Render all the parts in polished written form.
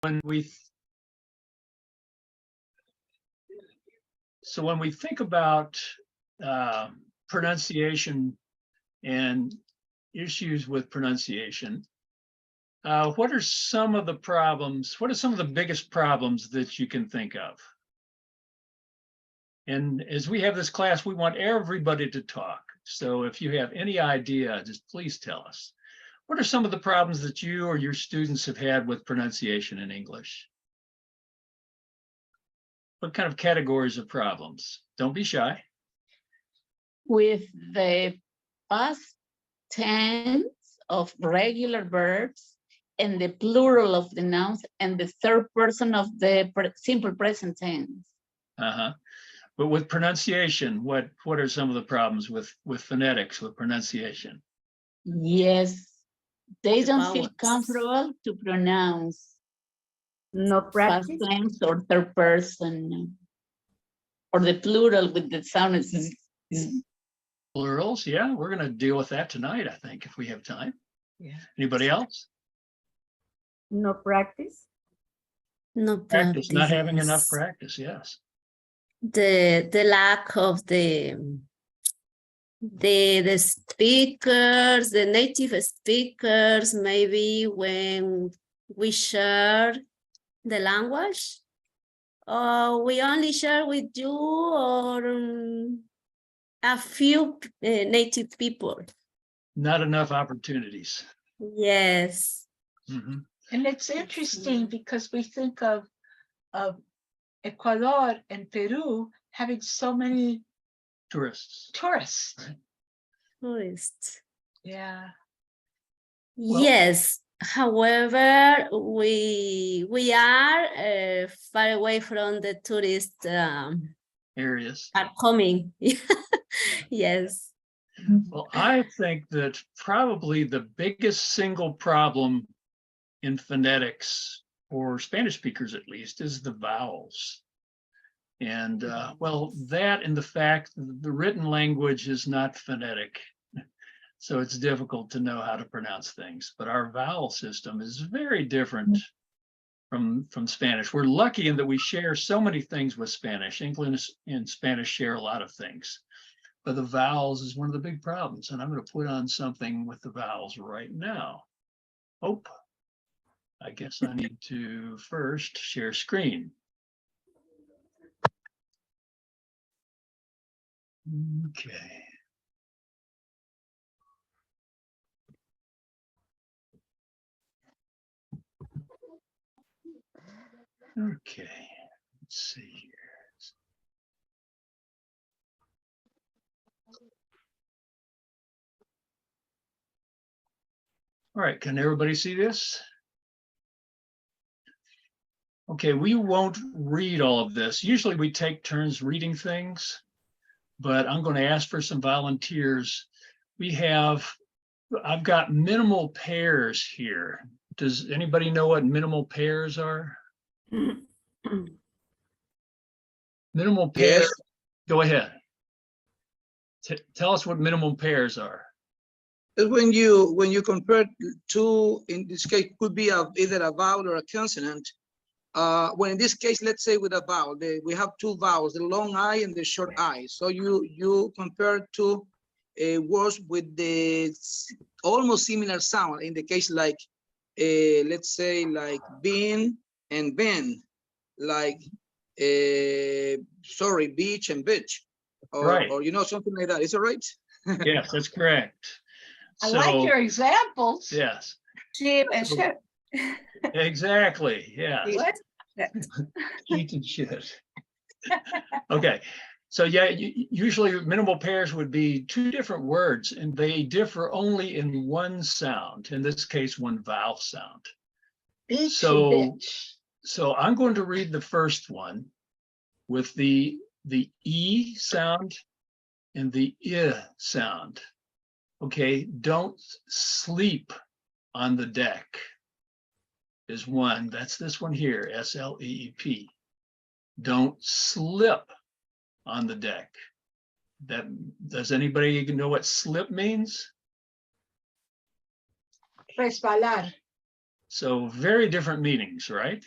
when we think about pronunciation and issues with pronunciation, what are some of the problems? What are some of the biggest problems that you can think of? And as we have this class, we want everybody to talk. So if you have any idea, just please tell us. What are some of the problems that you or your students have had with pronunciation in English? What kind of categories of problems? Don't be shy. With the past tense of regular verbs and the plural of the nouns and the third person of the simple present tense. But with pronunciation, what are some of the problems with phonetics, with pronunciation? Yes, they don't feel comfortable to pronounce. No practice. Past tense or third person. Or the plural with the sound is Plurals, yeah, we're going to deal with that tonight, I think, if we have time. Yeah. Anybody else? No practice. No Practice, not having yes. enough practice, yes. The lack of the speakers, the native speakers, maybe when we share the language, or we only share with you or a few native people. Not enough opportunities. Yes. Mm-hmm. And it's interesting because we think of Ecuador and Peru having so many Tourists. tourists. Tourists. Yeah. Well, Yes. However, we are far away from the tourist areas. are coming. Yes. Well, I think that probably the biggest single problem in phonetics, for Spanish speakers at least, is the vowels. And well, that and the fact that the written language is not phonetic. So it's difficult to know how to pronounce things, but our vowel system is very different from Spanish. We're lucky in that we share so many things with Spanish. English and Spanish share a lot of things, but the vowels is one of the big problems. And I'm going to put on something with the vowels right now. Oh, I guess I need to first share screen. Okay. Okay, let's see here. All right, can everybody see this? Okay, we won't read all of this. Usually we take turns reading things, but I'm going to ask for some volunteers. I've got minimal pairs here. Does anybody know what minimal pairs are? Minimal pairs. Yes. Go ahead. Tell us what minimal pairs are. When you compare two, in this case, could be either a vowel or a consonant. When in this case, let's say with a vowel, we have two vowels, the long I and the short I. So you compare two words with the almost similar sound. In the case like, let's say like bin and ben, like sorry, beach and bitch, or, Right. or something like that. Is it right? Yes, that's correct. I like your examples. Yes, Sheep and ship. exactly. Yes. What? Eat and shit. Okay, so yeah, usually minimal pairs would be two different words, and they differ only in one sound. In this case, one vowel sound. Beach So- and bitch. So I'm going to read the first one with the E sound and the I sound. Okay, don't sleep on the deck is one. That's this one here, S-L-E-E-P. Don't slip on the deck. Does anybody know what slip means? Resbalar. So very different meanings, right?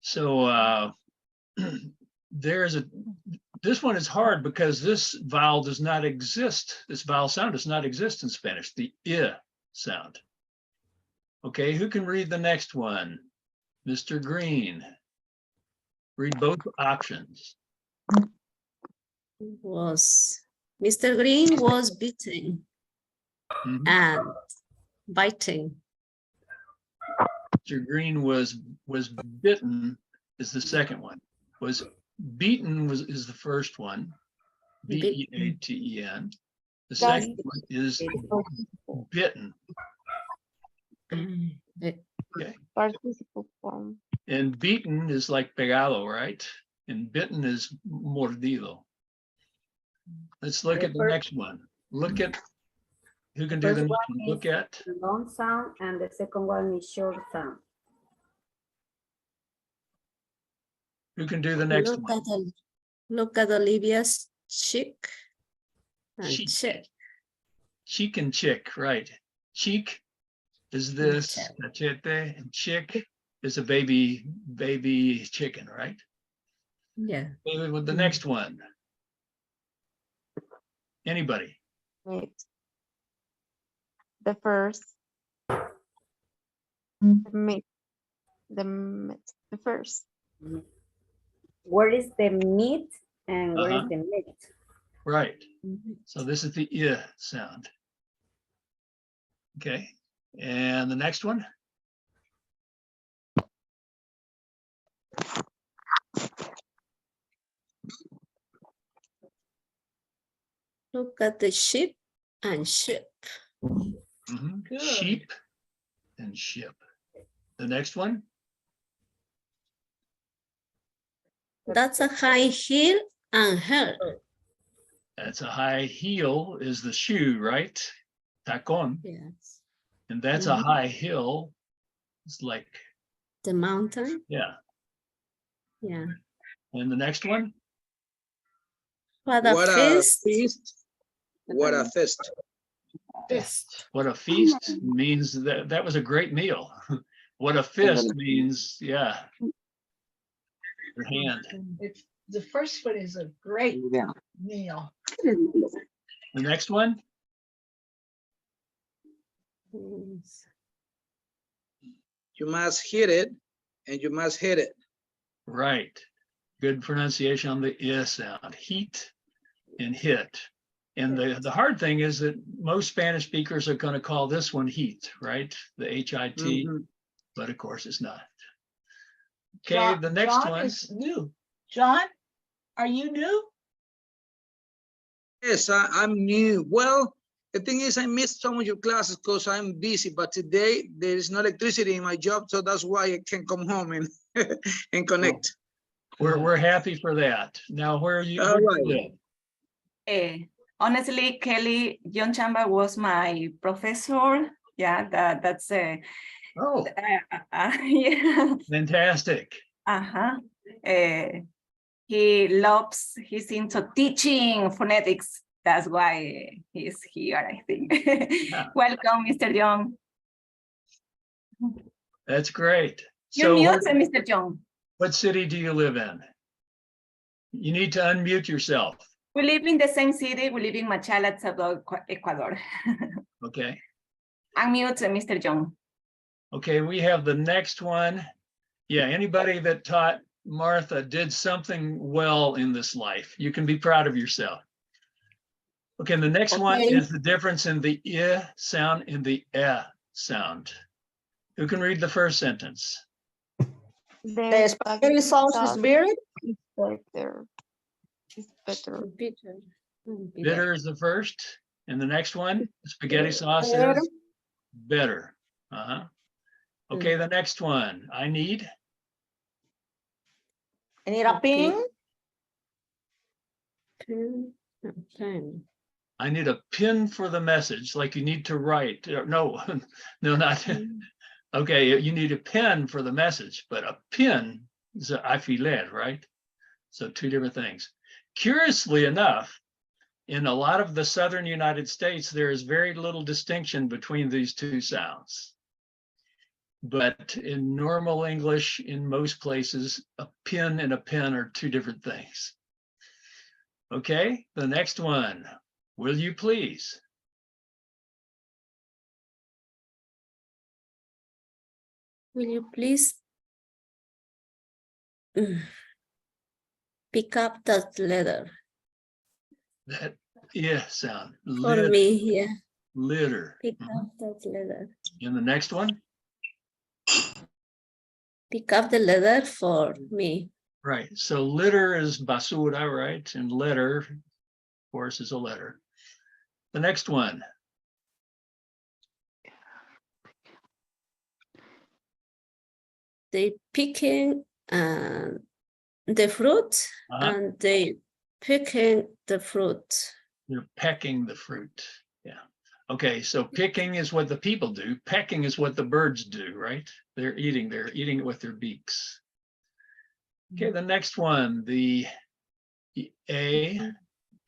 So this one is hard because this vowel does not exist. This vowel sound does not exist in Spanish, the I sound. Okay, who can read the next one? Mr. Green. Read both options. Was Mr. Green was beaten Mhm. and biting. Mr. Green was bitten is the second one. Was beaten is the first one. B-E-A-T-E-N. The second one is bitten. Okay. Participle form. And beaten is like pegado, right? And bitten is mordido. Let's look at the next one. Look at who can do the next one. Look at Long sound and the second one is short sound. who can do the next one. Look at Olivia's cheek and Cheek. check. Cheek and chick, right? Cheek is this, Check. cachete, and chick is a baby chicken, right? Yeah. Maybe with the next one. Anybody? Wait. The first. The first. Where is the meat and where is Uh-huh. the meat? Right. So this is the I sound. Okay. And the next one? Look at the sheep and ship. Mhm. Sheep and ship. The next one? That's a high heel and her. That's a high heel is the shoe, right? Tacón. Yes. And that's a Mhm. high hill. It's like, The mountain. yeah. Yeah. And the next one? What a What a feast. feast. What a fist. Fist. What a feast means that was a great meal. What a fist means, yeah. Your hand. It's, the first one is a great meal. The next one? Yes. You must hit it and you must hit it. Right. Good pronunciation on the I sound. Heat and hit. And the hard thing is that most Spanish speakers are going to call this one heat, right? The H-I-T, Mhm. but of course it's not. Okay, John- the next John one. is new. John, are you new? Yes, I'm new. Well, the thing is I missed some of your classes because I'm busy, but today there is no electricity in my job, so that's why I can come home and and connect. We're happy for that. Now, where are you? All where do right. you live? Honestly, Kelly, John Chamba was my professor. Yeah, that's Oh, yeah. fantastic. Uh-huh. He's into teaching phonetics. That's why he's here, I think. Yeah. Welcome, Mr. John. That's great. You're So mute, Mr. John. what city do you live in? You need to unmute yourself. We live in the same city. We live in Machala, Salvador, Ecuador. Okay. Unmute, Mr. John. Okay, we have the next one. Yeah, anybody that taught Martha did something well in this life. You can be proud of yourself. Okay, and the next one Okay. is the difference in the I sound and the E sound. Who can read the first sentence? The spaghetti sauce is bitter. Better. It's better. Bitter. Bitter is the first, and the next one, spaghetti sauce is better. Uh-huh. Okay, the next one, I need. I need a pin. Pen. I need a pin for the message, like you need to write. No, no, not. Okay, you need a pen for the message, but a pin is an alfiler, right? So two different things. Curiously enough, in a lot of the southern United States, there is very little distinction between these two sounds. But in normal English, in most places, a pin and a pen are two different things. Okay, the next one, will you please? Will you please pick up that letter That yeah sound. for Litter, me? Yeah, litter. pick up that letter. And the next one, Pick up the letter for me. right. So litter is basura, right? And letter, of course, is a letter. The next one, They picking the fruit and they picking the fruit. you're pecking the fruit. Yeah. Okay, so picking is what the people do. Pecking is what the birds do, right? They're eating it with their beaks. Okay, the next one, the A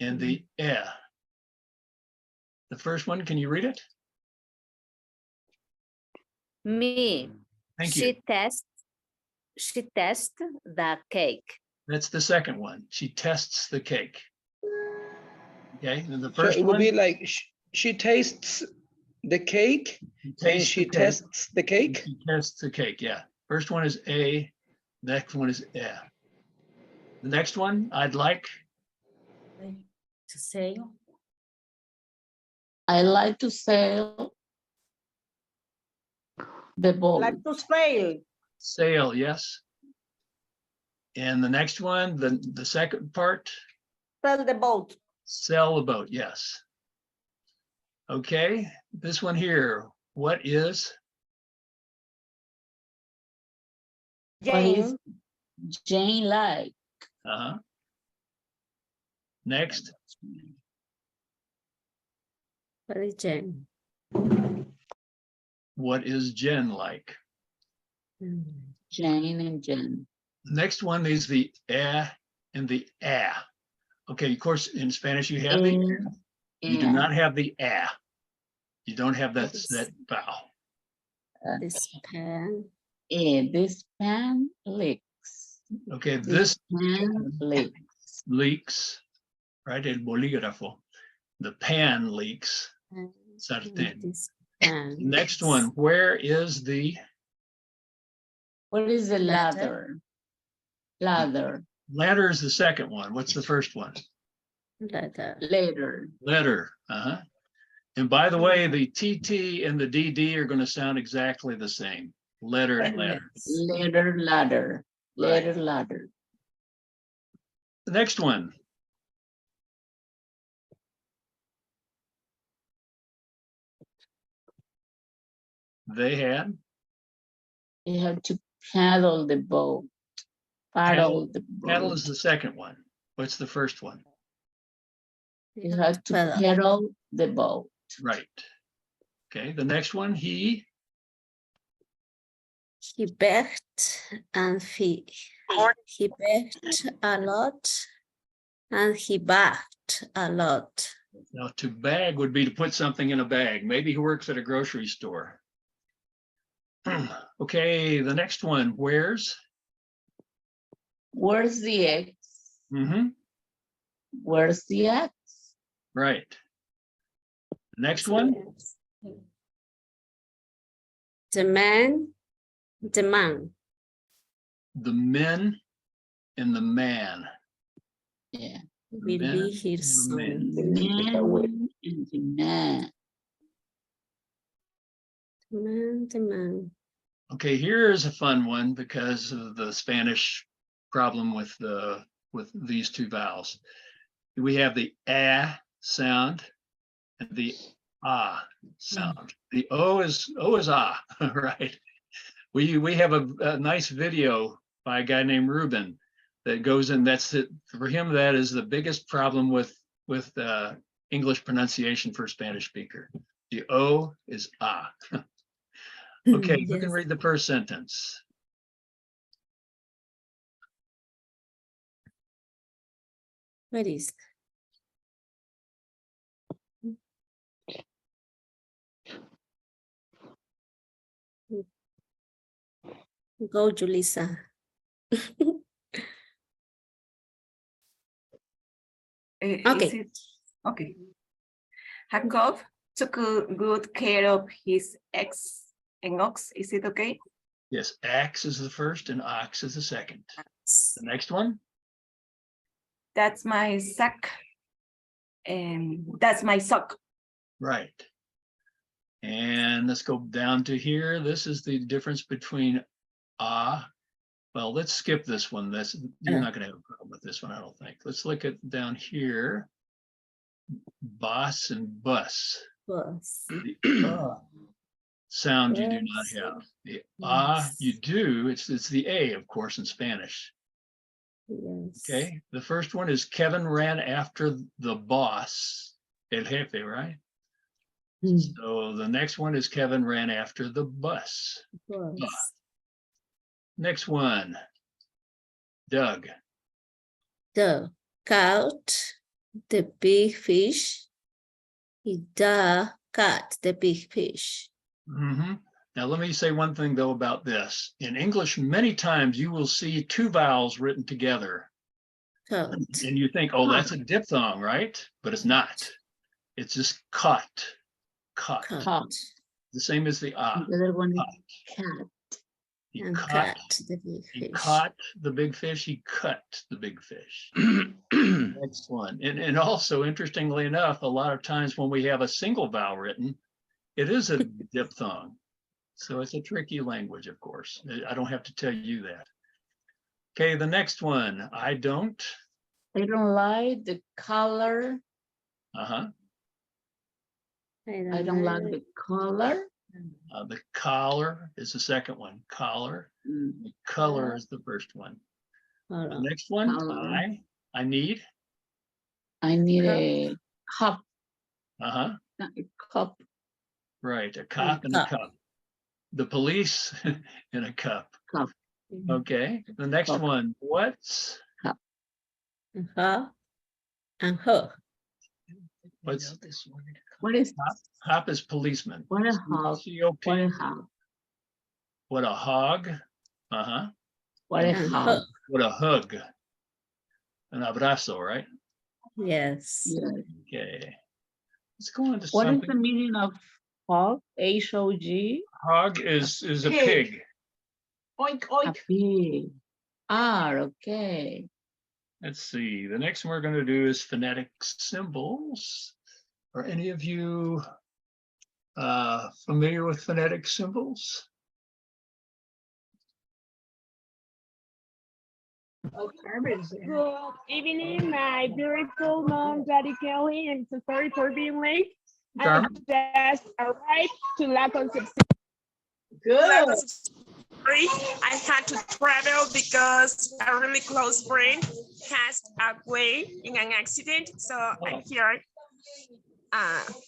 and the E. The first one, can you read it? Me. Thank you. She tests the cake. That's the second one. She tests the cake. Okay, and the So first it would one, be like she tastes the cake and she the cake. tests the cake. She tests the cake, yeah. First one is A, next one is E. The next one, I'd like, To say. I like to sail the boat. Like to sail. sail, yes. And the next one, the second part, Sail the boat. sail a boat, yes. Okay, this one here, what is? What is Jane. Jane like? Uh-huh. Next, What is Jen? what is Jen like? Jane and Jen. Next one is the and the a. Okay, of course, in Spanish you have the, you do And not have the a. You don't have that vowel. This pen. this pen leaks. Okay, This this pen leaks. leaks, right? El bolígrafo. The pan leaks. Sartén. This pen. Next one, where is the What is the Ladder. ladder? ladder? Is the second one. What's the first one? Letter. Later. Letter. Uh-huh. And by the way, the TT and the DD are going to sound exactly the same. Letter and letter. Later, ladder. Right. Later, ladder. The next one. They had You have to paddle the boat. Paddle the boat. paddle is the second one. What's the first one? You have to Paddle. paddle the boat. Right. Okay, the next one, he begged and he begged a lot and he bagged a lot. now to bag would be to put something in a bag. Maybe he works at a grocery store. Okay, the next one, where's? Where's the X? Mm-hmm. Where's the X? Right. Next one, The man. the men and the man. Yeah. Will men be here and the soon. men. The man and the man. The man. Okay, here's a fun one because of the Spanish problem with these two vowels. We have the a sound and the ah sound. The o is ah, right? We have a nice video by a guy named Ruben that goes in. That's it for him. That is the biggest problem with English pronunciation for a Spanish speaker. The o is ah. Okay, you can Yes. read the first sentence. What is? Go, Julissa. Is Okay. it- Okay. Jacob took good care of his eggs and ox. Is it okay? Yes, axe is the first and ox is the second. The next one, That's my sack. And that's my sock. right. And let's go down to here. This is the difference between well, let's skip this one. You're not gonna have a problem with this one, I don't think. Let's look at down here. Boss and bus. Bus. The sound you do not Yes. have. The Yes. you do, it's the A, of course, in Spanish. Yes. Okay, the first one is Kevin ran after the boss, el jefe, right? So the next one is Kevin ran after the bus. Bus. Next one, Doug. The caught the big fish. The caught the big fish. Mhm. Now, let me say one thing though about this. In English, many times you will see two vowels written together Caught. and you think, oh, that's a diphthong, right? But it's not. It's just caught, caught. Caught. The same as the The other one is cat. He And caught. caught the big He fish. caught the big fish. He cut the big fish. Next one. And also, interestingly enough, a lot of times when we have a single vowel written, it is a diphthong. So it's a tricky language, of course. I don't have to tell you that. Okay, the next one. I don't. I don't like the color. Uh-huh. I don't like the color. The collar is the second one. Collar. The color is the first one. The next one. Color. I need. I need a cup. Uh-huh. A cup. Right, a cop and a cup. The police in a cup. Cup. Okay, the next Cup. one, what's Her and her. what's What is hop is policeman. what a hog? C-O-P. What a hog? What a hog. Uh-huh. What a And hog? her. What a hug. An abrazo, right? Yes. Yeah. Okay. Let's go on to What is something. the meaning of hog? H-O-G? Hog is a Pig. pig. Oink, A oink. pig. Okay. Let's see. The next one we're going to do is phonetic symbols. Are any of you familiar with phonetic symbols? Oh, Carmen's there. Good evening, my beautiful mom, Daddy Kelly, and so sorry for being late. I Carmen? just arrived to La Concepcion. Good. I had to travel because a really close friend passed away in an accident, so I'm here.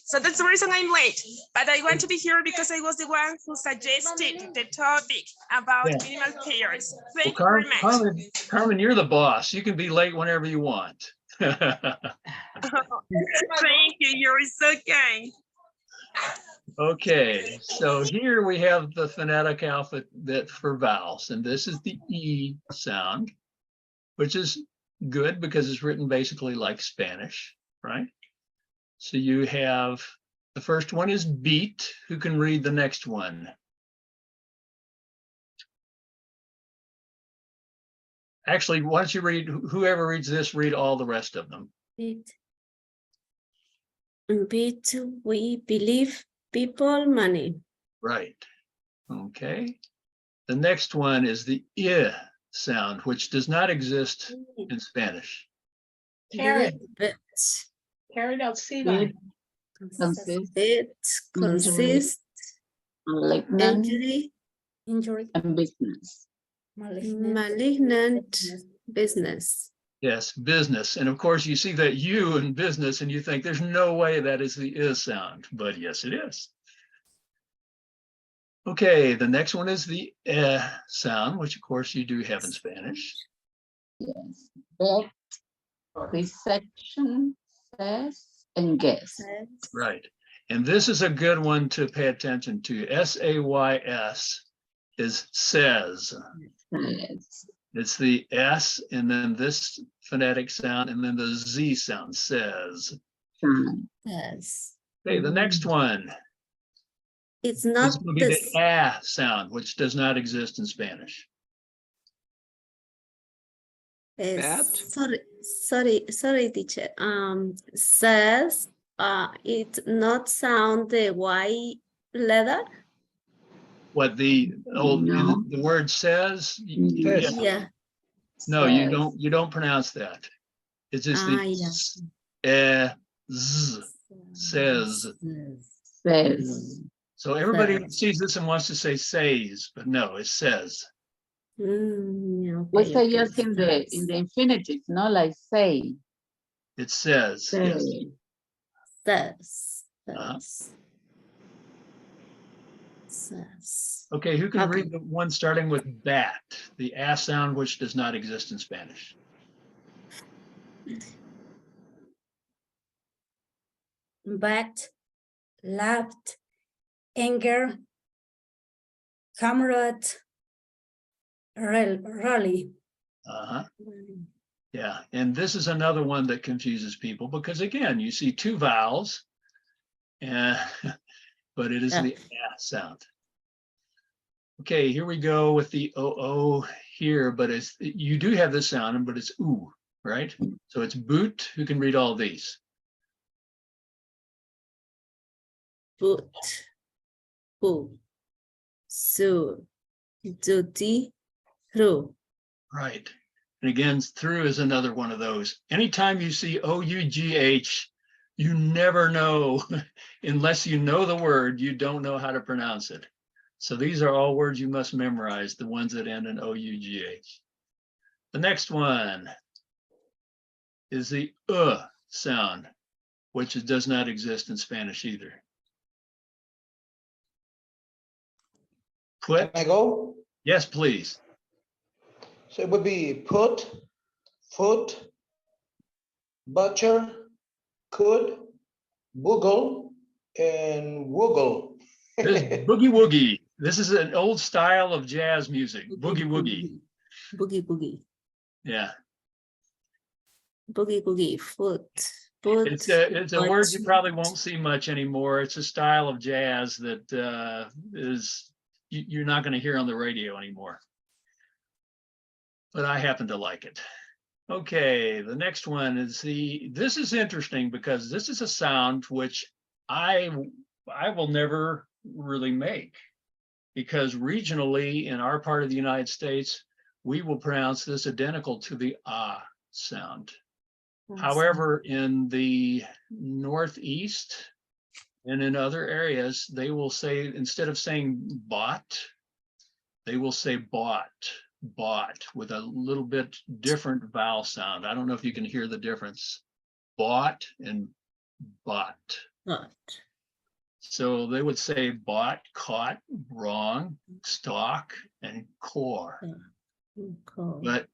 So that's the reason I'm late, but I want to be here because I was the one who suggested the topic about Yeah. minimal pairs. Well, Thank you very much. Carmen, you're the boss. You can be late whenever you want. Thank you, you're so kind. Okay, so here we have the phonetic alphabet for vowels, and this is the E sound, which is good because it's written basically like Spanish, right? So you have, the first one is beat. Who can read the next one? Actually, why don't you read, whoever reads this, read all the rest of them. Beat. We believe people money. Right. Okay. The next one is the I sound, which does not exist in Spanish. Karen. But Carried out sea line. it consists Malignant injury and business. malignant business. Yes, business. And of course, you see that U in business and you think there's no way that is the I sound, but yes, it is. Okay, the next one is the sound, which of course you do have in Spanish. Yes. Bet, reception, says, and guess. Right. And this is a good one to pay attention to. S-A-Y-S is says. Yes. It's the S and then this phonetic sound and then the Z sound, says. Yes. Okay, the next one It's is not going to be this. the A sound, which does not exist in Spanish. Bat? Sorry, teacher. Says, it not sound the Y letter. What the old No. the word says? Says. Yeah. No, you don't pronounce that. It's just the Yeah. z, says. Says. So everybody Says. sees this and wants to say says, but no, it says. Yeah, We okay, say okay. just in the infinitive, no, like say. It says, yes. Say. Says. Uh-huh. Says. Okay, who can Okay. read the one starting with bat, the A sound which does not exist in Spanish? But, laughed, anger, comrade, rally. Uh-huh. Yeah, and this is another one that confuses people because again, you see two vowels, and but it is Yeah. the A sound. Okay, here we go with the O here, but it's you do have this sound, but it's oo, right? So it's boot. Who can read all these? Put. Who. So. Duty. Through. Right. And again, through is another one of those. Anytime you see O-U-G-H, you never know, unless you know the word, you don't know how to pronounce it. So these are all words you must memorize, the ones that end in O-U-G-H. The next one is the sound, which does not exist in Spanish either. Can I go? Yes, please. So it would be put, foot, butcher, could, boogle, and woogle. This is boogie woogie. This is an old style of jazz music. Boogie woogie. Boogie boogie. Yeah. Boogie boogie. Foot. Put. It's a word you butcher. probably won't see much anymore. It's a style of jazz that you're not going to hear on the radio anymore. But I happen to like it. Okay, the next one is this is interesting because this is a sound which I will never really make, because regionally in our part of the United States, we will pronounce this identical to the ah sound. However, in the Northeast and in other areas, they will say, instead of saying bought, they will say bought with a little bit different vowel sound. I don't know if you can hear the difference. Bought and bought. Not. So they would say bought, caught, wrong, stock, and core. Cool. But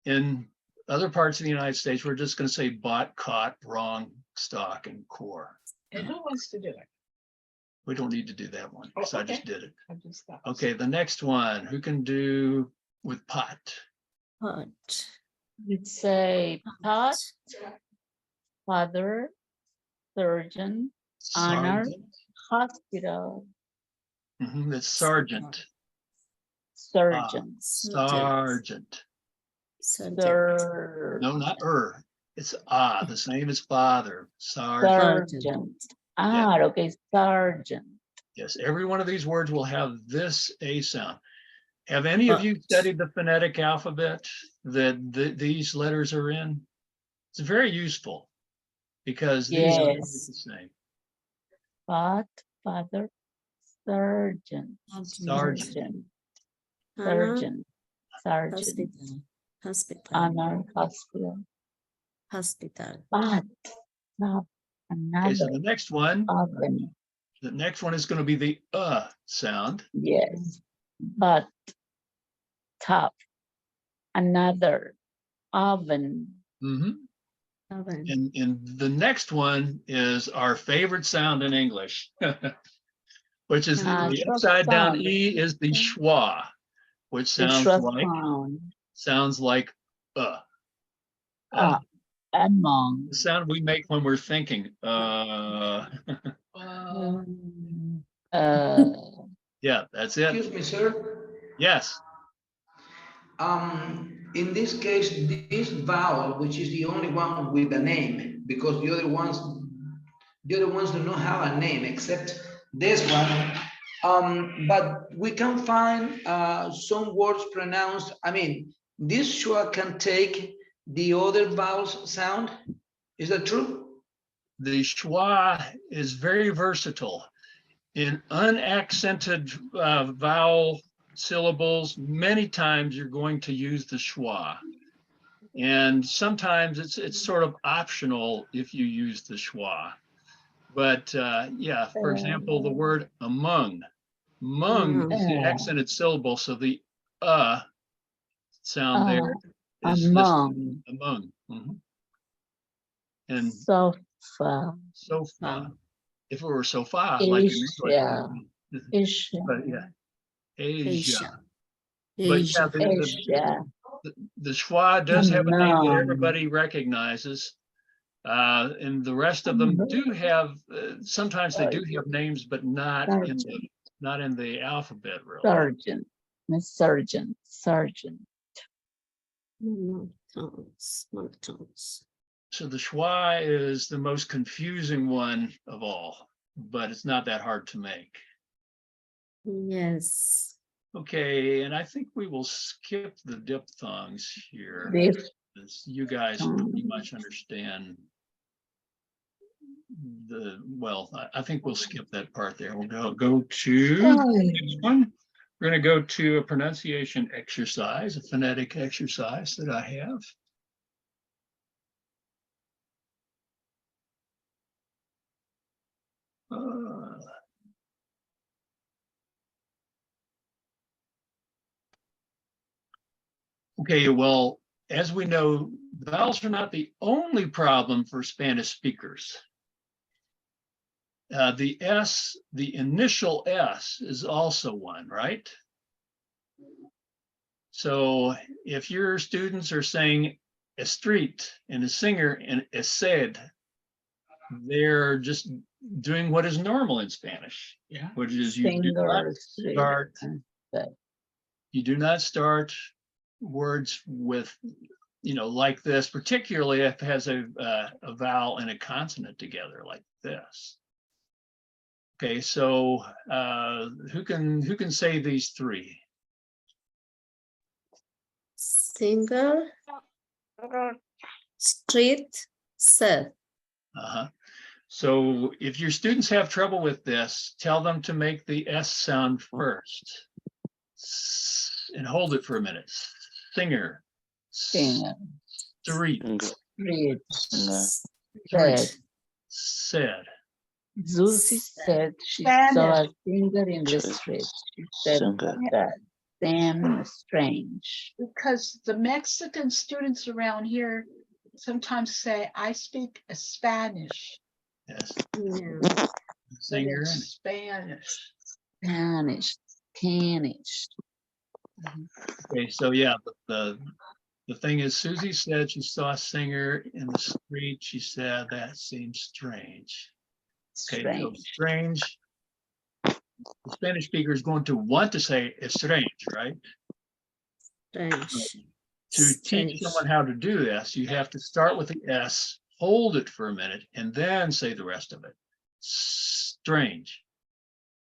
in other parts of the United States, we're just going to say bought, caught, wrong, stock, and core. And who wants to do it? We don't need to do that one because I just okay. did it. I just thought. Okay, the next one, who can do with pot? Pot. It's a pot, father, surgeon, honor, Sergeant. hospital, It's sergeant. surgeon, Sergeant. No, not It's the same as father. Sergeant. sergeant. Okay, sergeant. Yes, every one of these words will have this A sound. Have any of you studied the phonetic alphabet that these letters are in? It's very useful because these are Yes. the same. Pot, father, surgeon, Sergeant. surgeon, sergeant, Hospital. honor, hospital, Hospital. but not Okay, so another the next one, oven. the next one is going to be the sound. Yes, but top, another oven. Oven. And the next one is our favorite sound in English. which is the short upside down sound. E is the schwa, which The sounds short like sound. Uh, Among. the sound we make when we're thinking. Yeah, that's it. Excuse me, sir. Yes. In this case, this vowel, which is the only one with a name, because the other ones do not have a name except this one. But we can find some words pronounced. I mean, this schwa can take the other vowels sound. Is that true? The schwa is very versatile. In unaccented vowel syllables, many times you're going to use the schwa. And sometimes it's sort of optional if you use the schwa. But yeah, for example, the word among. Mung is the accented syllable, so the sound there is Among. among. And Sofa. sofa. If it were sofa, like in English. Asia. But yeah, Asia. But Asia. yeah, Asia. the schwa does have a name that Among. everybody recognizes. And the rest of them do have, sometimes they do have names, but not in the alphabet really. Sergeant. Miss Sergeant. Sergeant. Monotons. So the schwa is the most confusing one of all, but it's not that hard to make. Yes. Okay, and I think we will skip the diphthongs here. As you guys pretty much understand I think we'll skip that part there. We'll go to the next one. We're going to go to a pronunciation exercise, a phonetic exercise that I have. Okay, well, as we know, vowels are not the only problem for Spanish speakers. The S, the initial S is also one, right? So if your students are saying a street and a singer and a said, they're just doing what is normal in Spanish, which is you do not start words with, like this, particularly if it has a vowel and a consonant together like this. Okay, so who can say these three? Single, street, said. So if your students have trouble with this, tell them to make the S sound first and hold it for a minute. Singer, street, said. Zuzi said she saw a singer in the street. She said that. Damn strange. Because the Mexican students around here sometimes say, I speak Spanish. Yes. Yeah. Singer. Spanish. Spanish. Okay, so yeah, the thing is, Susie said she saw a singer in the street. She said that seems strange. Okay, so strange. The Spanish speaker is going to want to say it's strange, right? Strange. To teach someone how to do this, you have to start with the S, hold it for a minute, and then say the rest of it. Strange.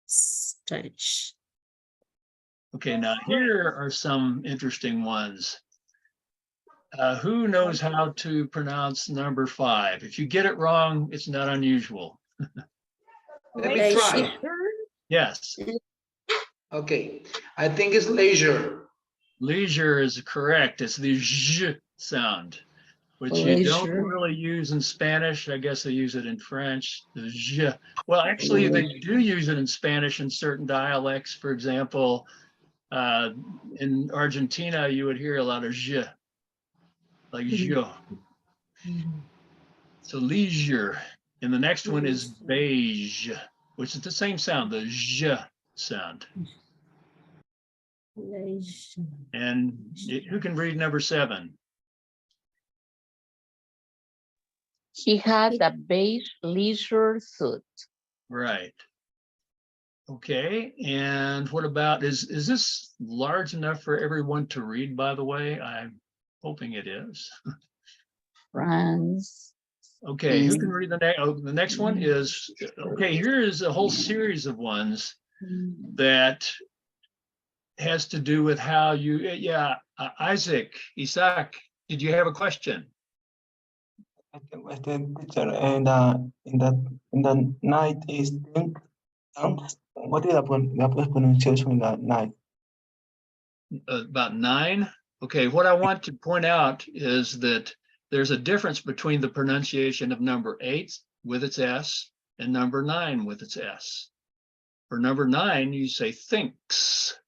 Strange. Okay, now here are some interesting ones. Who knows how to pronounce number 5? If you get it wrong, it's not unusual. Let me try. Yes. Okay, I think it's leisure. Leisure is correct. It's the zh sound, which you don't really use in Spanish. I guess they use it in French. The zh. Well, actually, they do use it in Spanish in certain dialects. For example, in Argentina, you would hear a lot of zh, like zh. So leisure. And the next one is beige, which is the same sound, the zh sound. And who can read number 7? He had a beige leisure suit. Right. Okay, and what about, is this large enough for everyone to read, by the way? I'm hoping it is. France. Okay, who can read the next? Oh, the next one is, okay, here is a whole series of ones that has to do with how you, Isaac, did you have a question? Teacher, and in the night is think. What is the pronunciation in the night? About 9. Okay, what I want to point out is that there's a difference between the pronunciation of number 8 with its S and number 9 with its S. For number 9, you say thinks.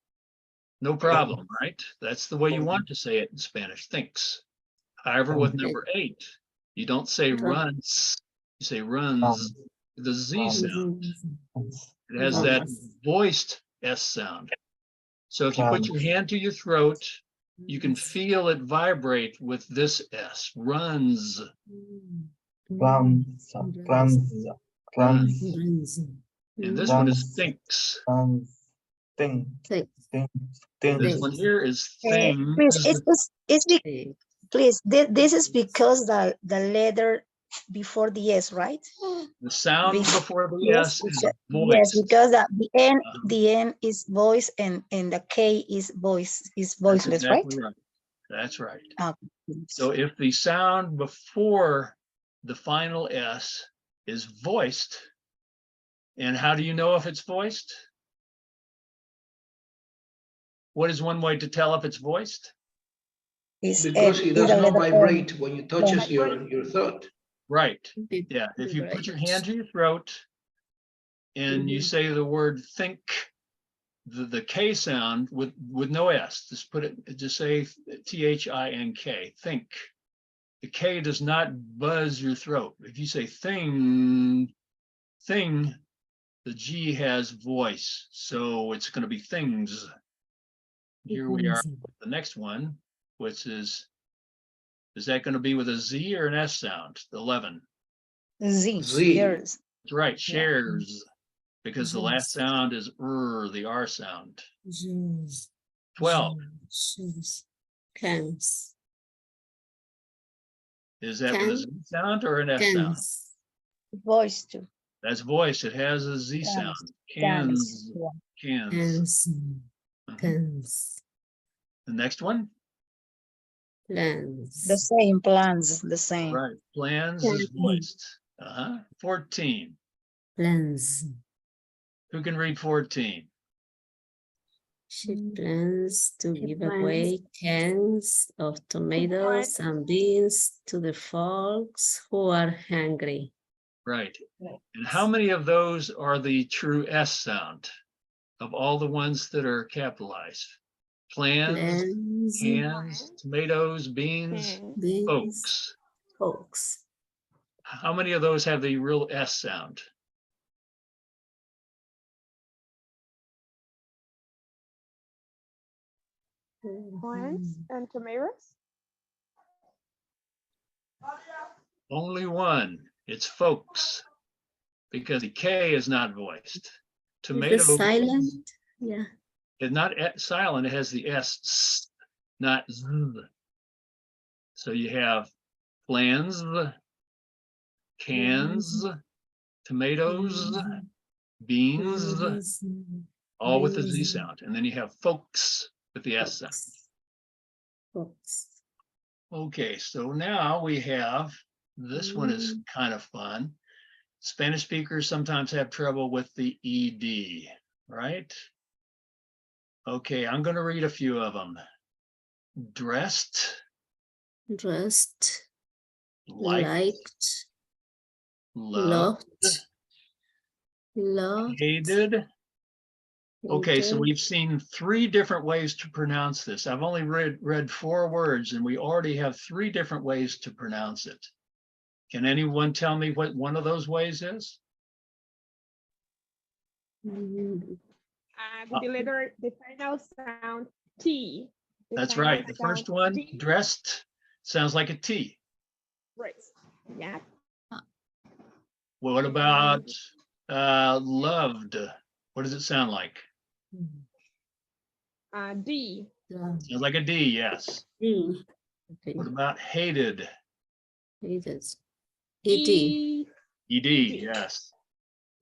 No problem, right? That's the way you want to say it in Spanish, thinks. However, with number 8, you don't say runs, you say runs, the Z sound. It has that voiced S sound. So if you put your hand to your throat, you can feel it vibrate with this S, runs. Runs. And this one is thinks. This one here is thing. Please, this is because the letter before the S, right? The sound before the Yes, S is yes, voice. because the N is voice and the K is voice, is voiceless, That's exactly right? right. That's right. Okay. So if the sound before the final S is voiced, and how do you know if it's voiced? What is one way to tell if it's voiced? Because it does not vibrate when you touches your throat. Right. Yeah. If you put your hand to your throat and you say the word think, the K sound with no S, just say THINK, think. The K does not buzz your throat. If you say thing, the G has voice. So it's going to be things. Here we are with the next one, which is that going to be with a Z or an S sound? 11. Z. Z. That's right, shares, because the last sound is the R sound. 12. Cans. Is that with a Z sound or an S sound? Voice too. That's voice. It has a Z sound. Cans. Cans. The next one? The same plans, the same. Right. Plans is voiced. 14. Plans. Who can read 14? She plans to give away cans of tomatoes and beans to the folks who are hungry. Right. And how many of those are the true S sound of all the ones that are capitalized? Plans, cans, tomatoes, beans, folks. How many of those have the real S sound? Plants and tomatoes? Only one. It's folks, because the K is not voiced. Tomato silent. Yeah. It's not silent. It has the S, not Z. So you have plans, cans, tomatoes, beans, all with the Z sound. And then you have folks with the S sound. Folks. Okay, so now we have, this one is kind of fun. Spanish speakers sometimes have trouble with the ED, right? Okay, I'm going to read a few of them. Dressed. Dressed. Liked. Loved. Hated. Okay, so we've seen 3 different ways to pronounce this. I've only read 4 words, and we already have 3 different ways to pronounce it. Can anyone tell me what one of those ways is? The letter, the final sound T. The That's final right. The first sound one, D. dressed, sounds like a T. Right. Yeah. What about loved? What does it sound like? D. Sounds like a D, yes. D. Okay. What about hated? Hated. E. ED, ED. yes.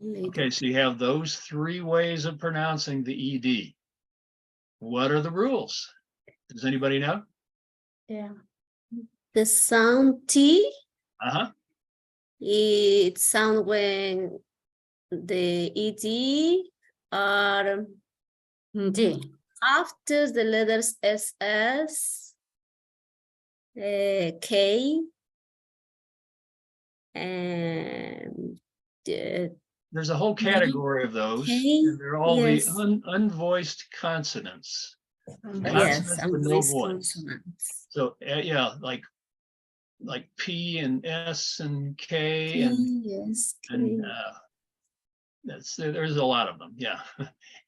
ED. Okay, so you have those three ways of pronouncing the ED. What are the rules? Does anybody know? Yeah. The sound T, Uh-huh. it sounds when the ED are D. after the letters SS, K, and There's a whole category of those, Okay, and they're all yes. the unvoiced consonants. Yes, Consonants and with no voice voice. consonants. So yeah, like P and S and K and Yes, and there's a lot of them. Yeah,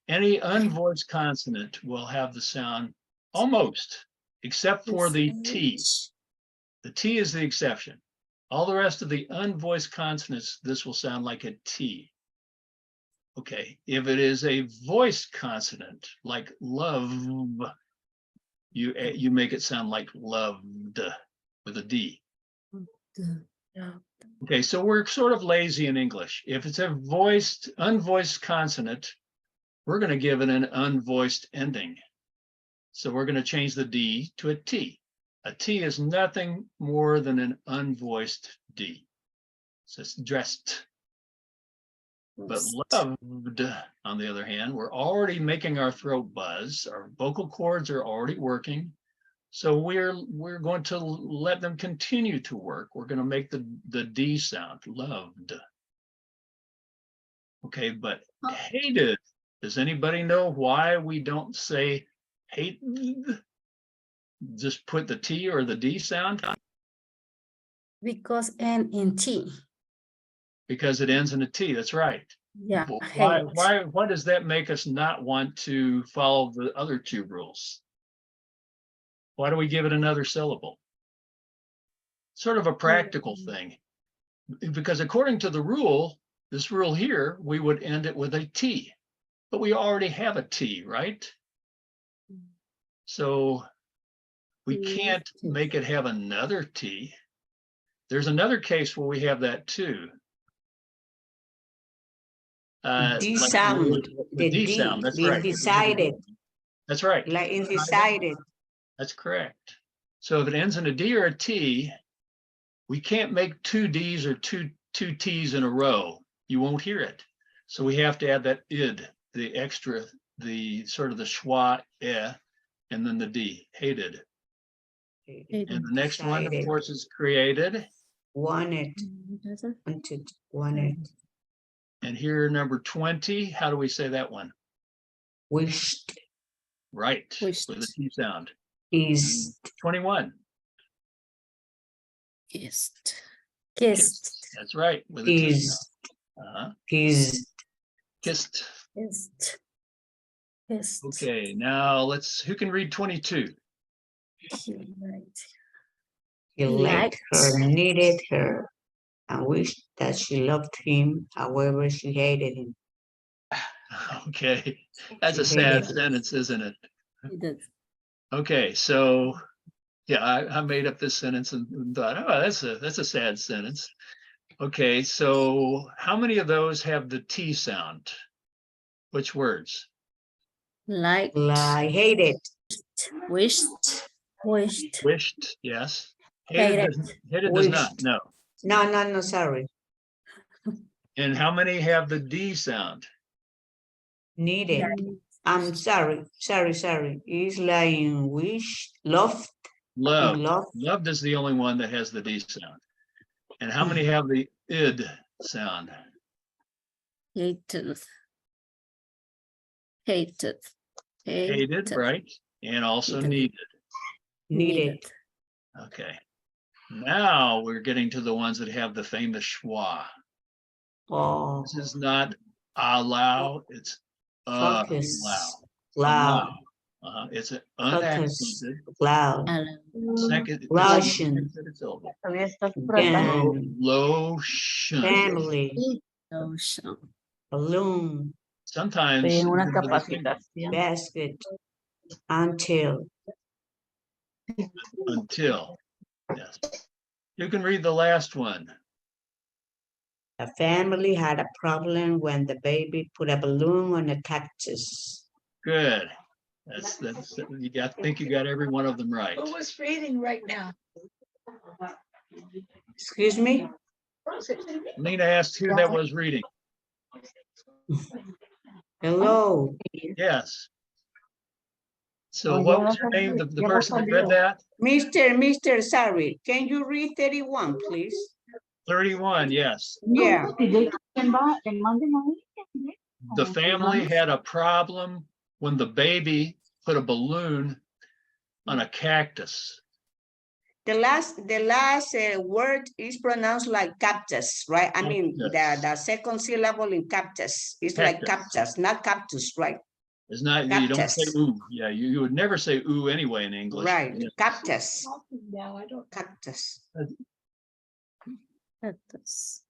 any unvoiced consonant will have the sound almost, except for the T. The T is the exception. All the rest of the unvoiced consonants, this will sound like a T. Okay, if it is a voiced consonant like love, you make it sound like loved with a D. Okay, so we're sort of lazy in English. If it's a unvoiced consonant, we're going to give it an unvoiced ending. So we're going to change the D to a T. A T is nothing more than an unvoiced D. So it's dressed. But loved, on the other hand, we're already making our throat buzz. Our vocal cords are already working. So we're going to let them continue to work. We're going to make the D sound, loved. Okay, but hated. Does anybody know why we don't say hated? Just put the T or the D sound? Because N in T. Because it ends in a T, that's right. Yeah. Why does that make us not want to follow the other two rules? Why do we give it another syllable? Sort of a practical thing. Because according to the rule, this rule here, we would end it with a T, but we already have a T, right? So we can't make it have another T. There's another case where we have that too. D like sound, the D D sound, that's being right. decided, That's right. like in decided. That's correct. So if it ends in a D or a T, we can't make two Ds or two Ts in a row. You won't hear it. So we have to add that id, the extra, the sort of the schwa, and then the D, hated. And the next one, of course, is created. Wanted. Wanted. And here, number 20, how do we say that one? Wished. Right, Wished. with a T sound. Is 21. Kissed. Kissed. That's right, with a T is sound. is Kissed. Kissed. Kissed. Okay, now who can read 22? he liked her, needed her, and wished that she loved him. However, she hated him. Okay, that's a sad sentence, isn't it? It Okay, so yeah, I made up this sentence and thought, oh, that's a sad sentence. Okay, so how many of those have the T sound? Which words? Like hated. Wished. Wished, yes. Hated. Hated does not, no. No, sorry. And how many have the D sound? Needed. I'm sorry. It's like in wish, loved. Loved. Love. Loved is the only one that has the D sound. And how many have the id sound? hated. Hated. Hated, right? And also Hated. needed. Okay. Now we're getting to the ones that have the famous schwa. Oh. This is not allow, it's allow. Focus. Loud. It's an Focus. unaccented Loud. second. Lotion. Syllable. Again. Lotion. Family. Lotion. Balloon. Sometimes. En una they say capacitación. Basket. Until. Until. Yes. You can read the last one. A family had a problem when the baby put a balloon on a cactus. Good. That's you got. I think you got every one of them right. Who was reading right now? Excuse me? Lina asked who that was reading. Hello. Yes. So what was your name? The person that read that? Mr. Sorry, can you read 31, please? 31, yes. Yeah. The family had a problem when the baby put a balloon on a cactus. The last word is pronounced like cactus, right? I mean, the second syllable in cactus is like cactus, not cactus, right? It's not, you don't say ooh. Yeah, you would never say ooh anyway in English. Right, Yeah. cactus. Now I don't. Cactus. Cactus.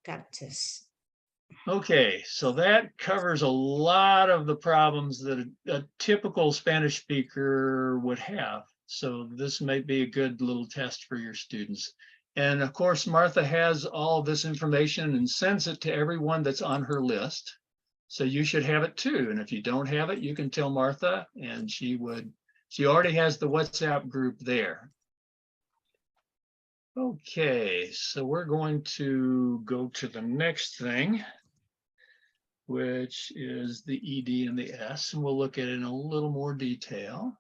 Cactus. Okay, so that covers a lot of the problems that a typical Spanish speaker would have. So this may be a good little test for your students. And of course, Martha has all this information and sends it to everyone that's on her list. So you should have it too. And if you don't have it, you can tell Martha and she already has the WhatsApp group there. Okay, so we're going to go to the next thing, which is the ED and the S, and we'll look at it in a little more detail.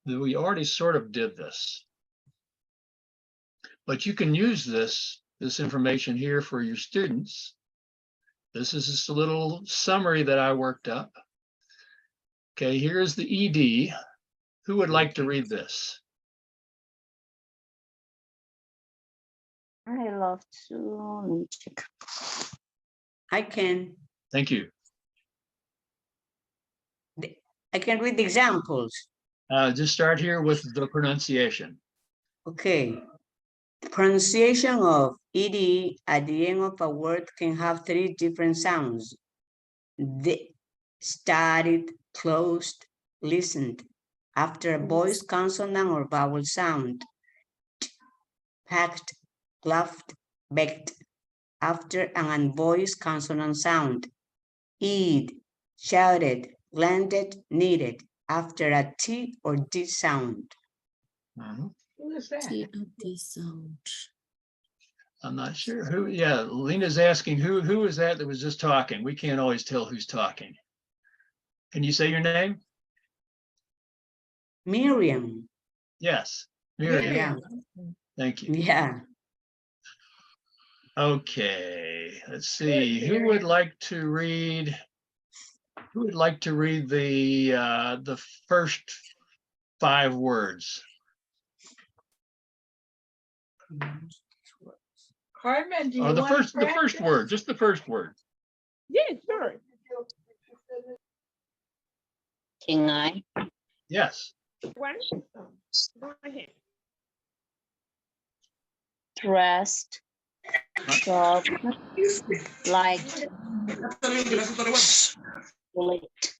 We already sort of did this, but you can use this information here for your students. This is just a little summary that I worked up. Okay, here's the ED. Who would like to read this? I love to, let me check. I can. Thank you. I can read the examples. Just start here with the pronunciation. Okay. Pronunciation of ED at the end of a word can have 3 different sounds. The started, closed, listened, after a voice consonant or vowel sound. Packed, laughed, begged, after an unvoiced consonant sound. Eat, shouted, landed, needed, after a T or D sound. Who is that? T or D sound. I'm not sure who, yeah, Lena's asking who is that was just talking? We can't always tell who's talking. Can you say your name? Miriam. Yes, Miriam. Yeah. Thank you. Yeah. Okay, let's see. Who would like to read? Who would like to read the first 5 words? Carmen, do you Or the want first word, just the first word. Yeah, sure. Can I? Yes. One. Go ahead. Dressed, job, liked, late.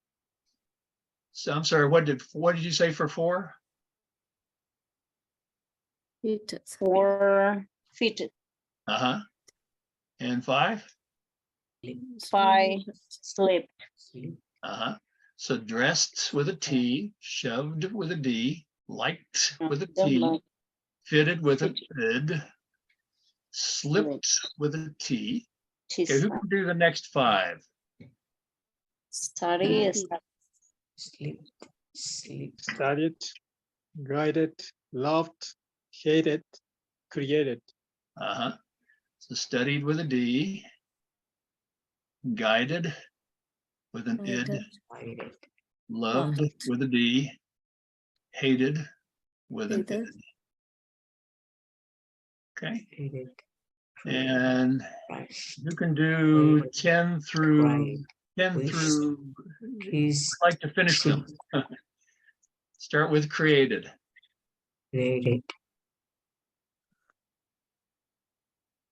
So I'm sorry, what did you say for 4? Fitted. For fitted. Uh-huh. And 5? 5, slept. Uh-huh. So dressed with a T, shoved with a D, liked with a T, fitted with a id, slipped with a T. Okay, who can do the next 5? Study, Sleep. Studied, guided, loved, hated, created. Uh-huh. So studied with a D, guided with an id, loved with a D, hated with an id. Okay. And Crash. you can do 10 through Right. 10 Wish. through. His I'd like to finish them. Start with created. created.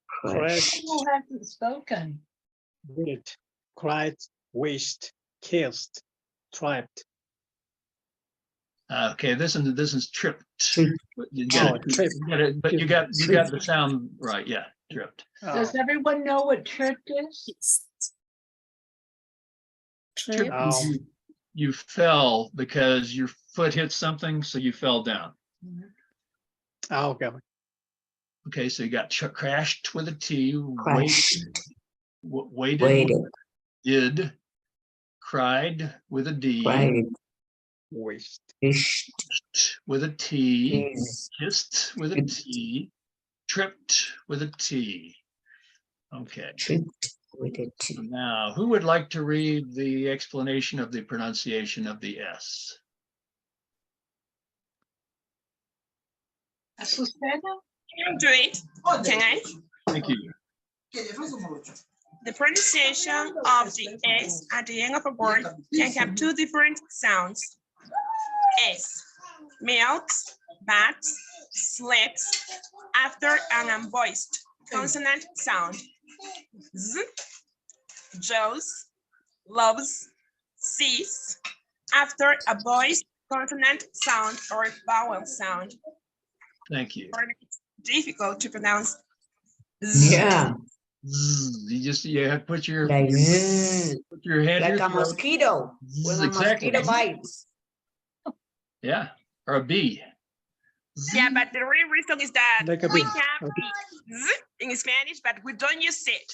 Crash. Crash. Who hasn't spoken? Did, cried, wished, kissed, trapped. Okay, this is tripped. Tripped. You get Oh, it. tripped. You get it, but you got the sound right. Yeah, tripped. Does everyone know what tripped is? Trip. Oh. You fell because your foot hit something, so you fell down. Oh, okay. Okay, so you got crashed with a T, Crashed. waited, Waited. did, cried with a D, Cried. Wished. Wished. with a T, Is. kissed with a T, tripped with a T. Okay. Tripped with a T. Now, who would like to read the explanation of the pronunciation of the S? Azucena? Can I do it? Can I? Thank you. The pronunciation of the S at the end of a word can have two different sounds. S, melts, bats, sleeps after an unvoiced consonant sound. Z, Joes, loves, sees after a voiced consonant sound or vowel sound. Thank you. Or it's difficult to pronounce. Z. Yeah. You have to put your Like zzz, put your hand like to your a throat. mosquito. When a Exactly. mosquito bites. Yeah, or a B. Yeah, but the real reason is that Like a we bee. have Okay. the Z in Spanish, but we don't use it.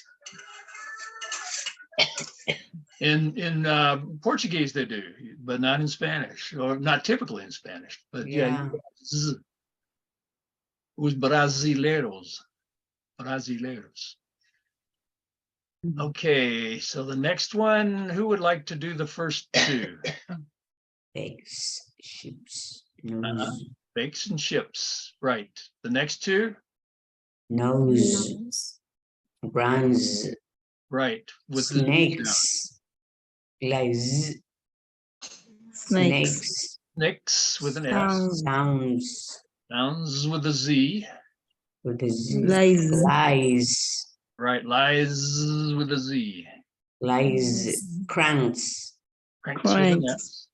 In Portuguese they do, but not in Spanish, or not typically in Spanish. But yeah, Yeah. Z. Os brasileiros. Brasileiros. Okay, so the next one, who would like to do the first two? Eggs, ships, Uh-huh. nose, Bakes and chips, right. The next two, nose, Nose. brands, right, with the Z sound. snakes, like zzz, Snakes. snakes, Snakes with an S. Sounds. sounds, Sounds with a Z, with the z, Lies. lies, right, lies with a Z. lies, cranks, Cranks with an Cranks. S.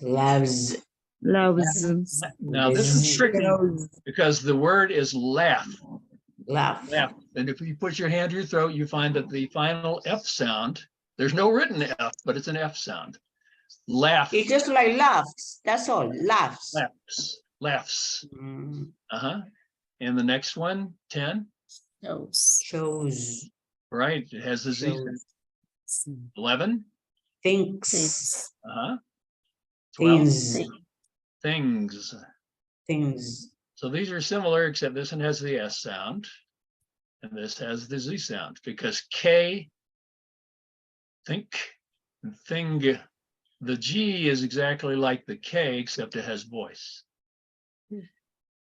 loves, Loves. Now this is tricky Loves. because the word is laugh. laugh. Laugh. And if you put your hand to your throat, you find that the final F sound, there's no written F, but it's an F sound. Laugh. It's just like laughs, that's all, laughs. Laughs. Laughs. Mm, Uh-huh. And the next one, 10, Shows. shows, right? It has the Z. shows, 11, thinks, Things. uh-huh. 12, things, things. things, So these are similar, except this one has the S sound and this has the Z sound because K, think, and thing, the G is exactly like the K, except it has voice.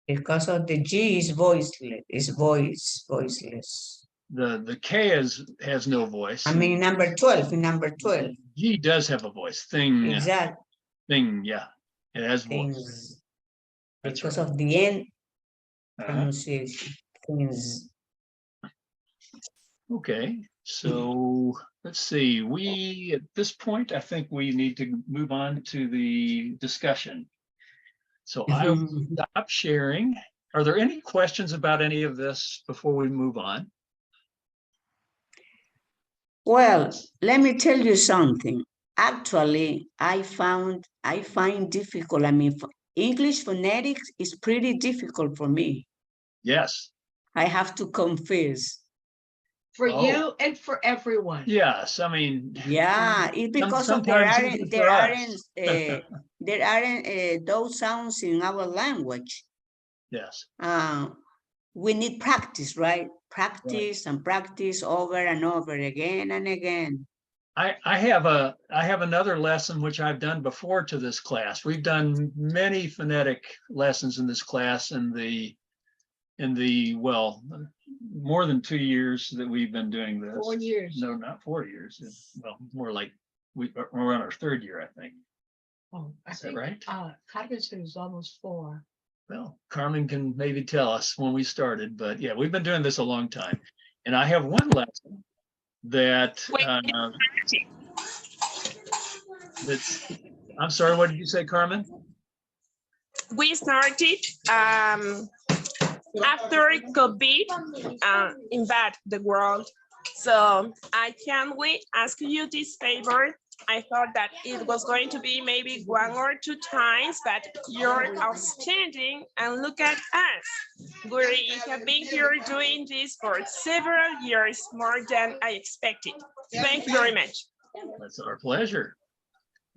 because of the G is voiceless. The K has no voice. I mean, number 12, in number 12, G does have a voice. Thing, exact thing, yeah. It has voice. things, That's because right. of the end Uh-huh. pronunciation, things. Okay, so let's see. We, at this point, I think we need to move on to the discussion. So I'll stop sharing. Are there any questions about any of this before we move on? Well, let me tell you something. Actually, I find difficult. I mean, English phonetics is pretty difficult for me. Yes. I have to confess. For Oh. you and for everyone. Yes, I mean, Yeah, it's because of there sometimes even for aren't those sounds in our language. yes. We need practice, right? Practice and practice over and over again and again. I have another lesson which I've done before to this class. We've done many phonetic lessons in this class in the in the, well, more than 2 years that we've been doing this. 4 years. No, not 4 years. Well, more like we're on our 3rd year, I think. Oh, I Is that think, right? Carter's is almost 4. Well, Carmen can maybe tell us when we started, but yeah, we've been doing this a long time. And I have one lesson that that's, I'm sorry, what did you say, Carmen? We started after COVID invade the world. So I kindly ask you this favor. I thought that it was going to be maybe 1 or 2 times, but you're outstanding and look at us. We have been here doing this for several years, more than I expected. Thank you very much. That's our pleasure.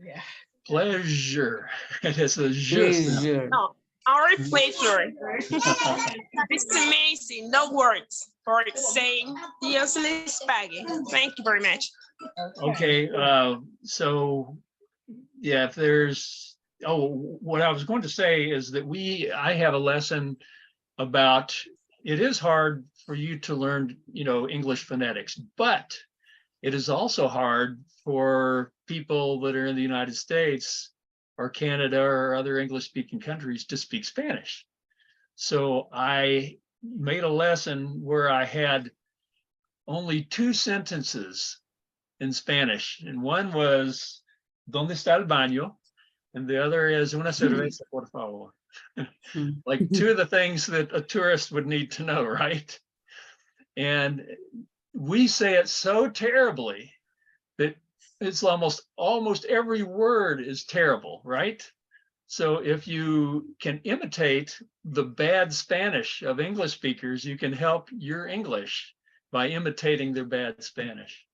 Yeah. Pleasure. It is a just. Pleasure. No, our pleasure. It's amazing. No words for saying Dios les pague. Thank you very much. Okay, so yeah, if there's, what I was going to say is that I have a lesson about, it is hard for you to learn, English phonetics, but it is also hard for people that are in the United States or Canada or other English speaking countries to speak Spanish. So I made a lesson where I had only 2 sentences in Spanish, and one was ¿Dónde está el baño? And the other is una cerveza, por favor. Like 2 of the things that a tourist would need to know, right? And we say it so terribly that it's almost every word is terrible, right? So if you can imitate the bad Spanish of English speakers, you can help your English by imitating their bad Spanish.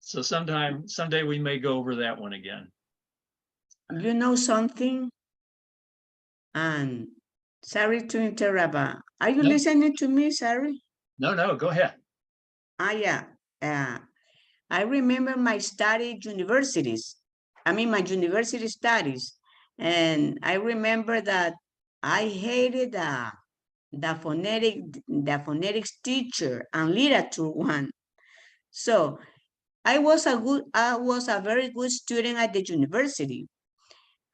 So someday we may go over that one again. You know something? And sorry to interrupt. Are you No. listening to me, sorry? No, go ahead. Yeah. I remember my my university studies. And I remember that I hated the phonetics teacher and literature one. So I was a very good student at the university.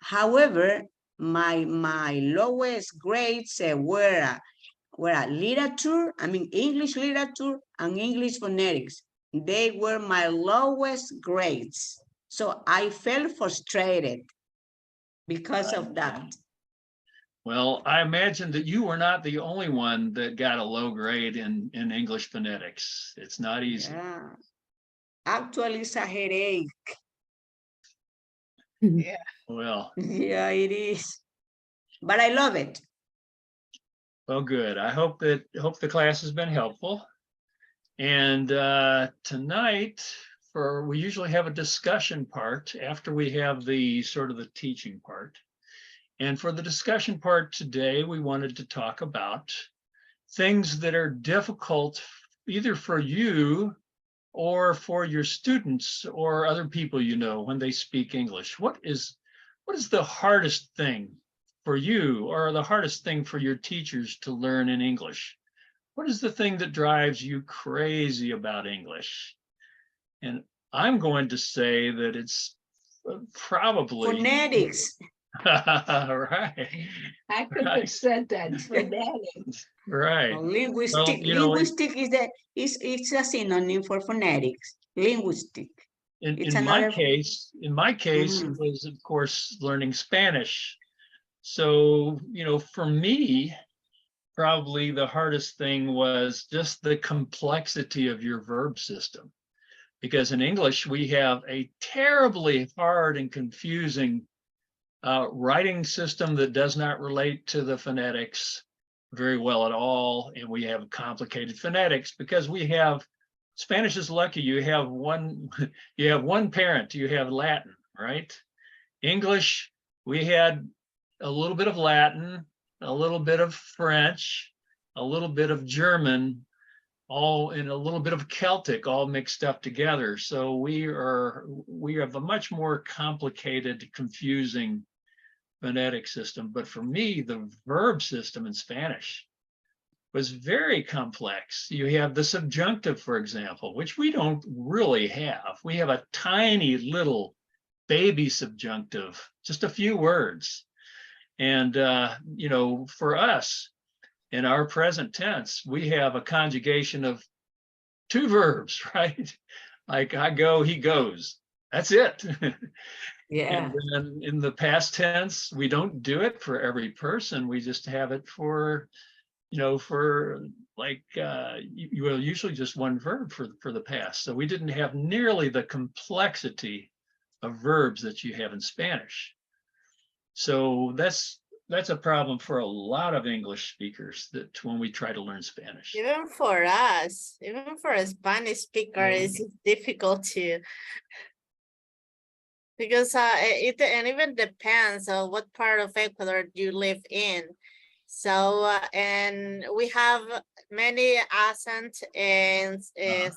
However, my lowest grades were literature, English literature and English phonetics. They were my lowest grades. So I felt frustrated because of that. Well, I imagine that you were not the only one that got a low grade in English phonetics. It's not easy. Yeah. Actually, it's a headache. Yeah. Well, Yeah, it is. But I love it. well, good. I hope the class has been helpful. And tonight, we usually have a discussion part after we have the sort of the teaching part. And for the discussion part today, we wanted to talk about things that are difficult either for you or for your students or other people when they speak English. What is the hardest thing for you or the hardest thing for your teachers to learn in English? What is the thing that drives you crazy about English? And I'm going to say that it's probably Phonetics. right. I could have said that for that. Right. Linguistic. Well, linguistic it's a synonym for phonetics. Linguistic. In my case, Mhm. it was, of course, learning Spanish. So, for me, probably the hardest thing was just the complexity of your verb system. Because in English, we have a terribly hard and confusing writing system that does not relate to the phonetics very well at all. And we have complicated phonetics because Spanish is lucky. You have one parent, you have Latin, right? English, we had a little bit of Latin, a little bit of French, a little bit of German, all in a little bit of Celtic, all mixed up together. So we have a much more complicated, confusing phonetic system. But for me, the verb system in Spanish was very complex. You have the subjunctive, for example, which we don't really have. We have a tiny little baby subjunctive, just a few words. And, you know, for us, in our present tense, we have a conjugation of 2 verbs, right? Like I go, he goes. That's it. Yeah. And then in the past tense, we don't do it for every person. We just have it for, you know, for like, you will usually just one verb for the past. So we didn't have nearly the complexity of verbs that you have in Spanish. So that's a problem for a lot of English speakers that when we try to learn Spanish. Even for us, even for a Spanish speaker, it's difficult to, because it and even depends on what part of Ecuador you live in. So and we have many accents in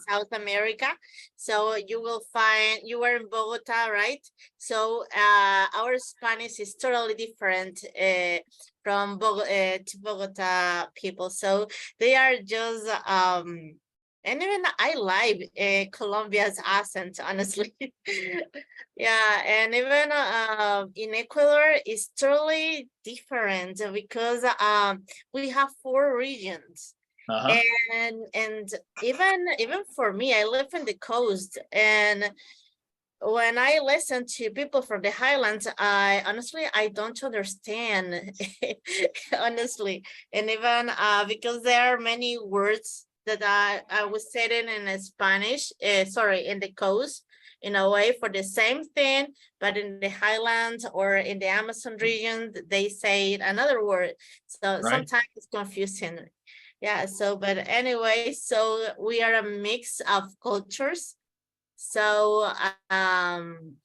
South America. So you will find, you are in Bogota, right? So our Spanish is totally different from to Bogota people. So they are just and even I like Colombia's accent, honestly. Yeah, and even in Ecuador, it's totally different because we have 4 regions. And even for me, I live in the coast, and when I listen to people from the highlands, I honestly don't understand. Honestly, and even because there are many words that I was saying in Spanish, sorry, in the coast, in a way for the same thing, but in the highlands or in the Amazon region, they say another word. So sometimes it's confusing. Yeah, so, but anyway, so we are a mix of cultures. So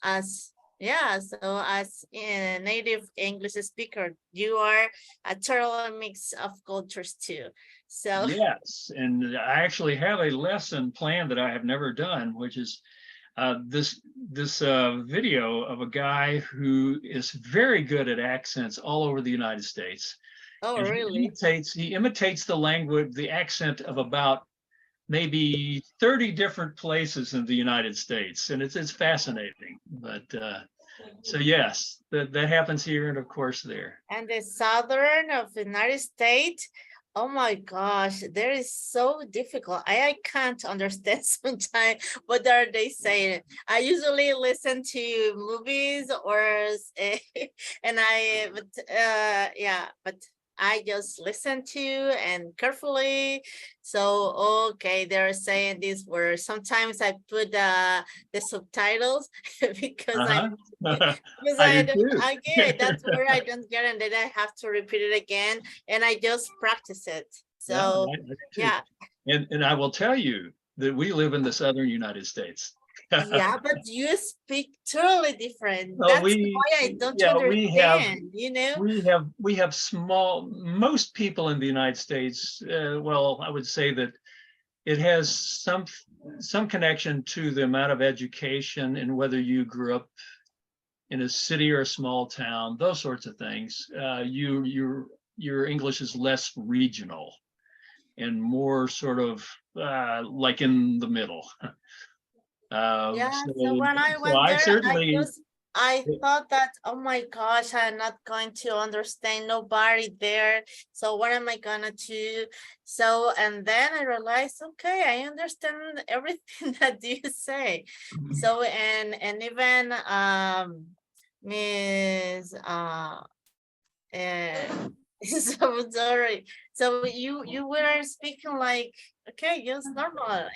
as a native English speaker, you are a total mix of cultures too. So yes, and I actually have a lesson planned that I have never done, which is this video of a guy who is very good at accents all over the United States. Oh, and really? He imitates the language, the accent of about maybe 30 different places in the United States, and it's fascinating. But so yes, that happens here, and of course there. And the southern of the United States, oh my gosh, there is so difficult. I can't understand sometimes what are they saying. I usually listen to movies or and but I just listen to and carefully. So okay, they're saying these words. Sometimes I put the subtitles because because I get it. That's where I don't get it, and then I have to repeat it again, and I just practice it. So yeah. And I will tell you that we live in the southern United States. Yeah, but you speak totally different. That's why I don't understand, you know? We have small, most people in the United States, well, I would say that it has some connection to the amount of education and whether you grew up in a city or a small town, those sorts of things. Your English is less regional and more sort of like in the middle. Yeah, so when I went there, I thought that, oh my gosh, I'm not going to understand nobody there. So what am I gonna do? So, and then I realized, okay, I understand everything that you say. So, and even Miss so sorry. So you were speaking like, okay, just normal,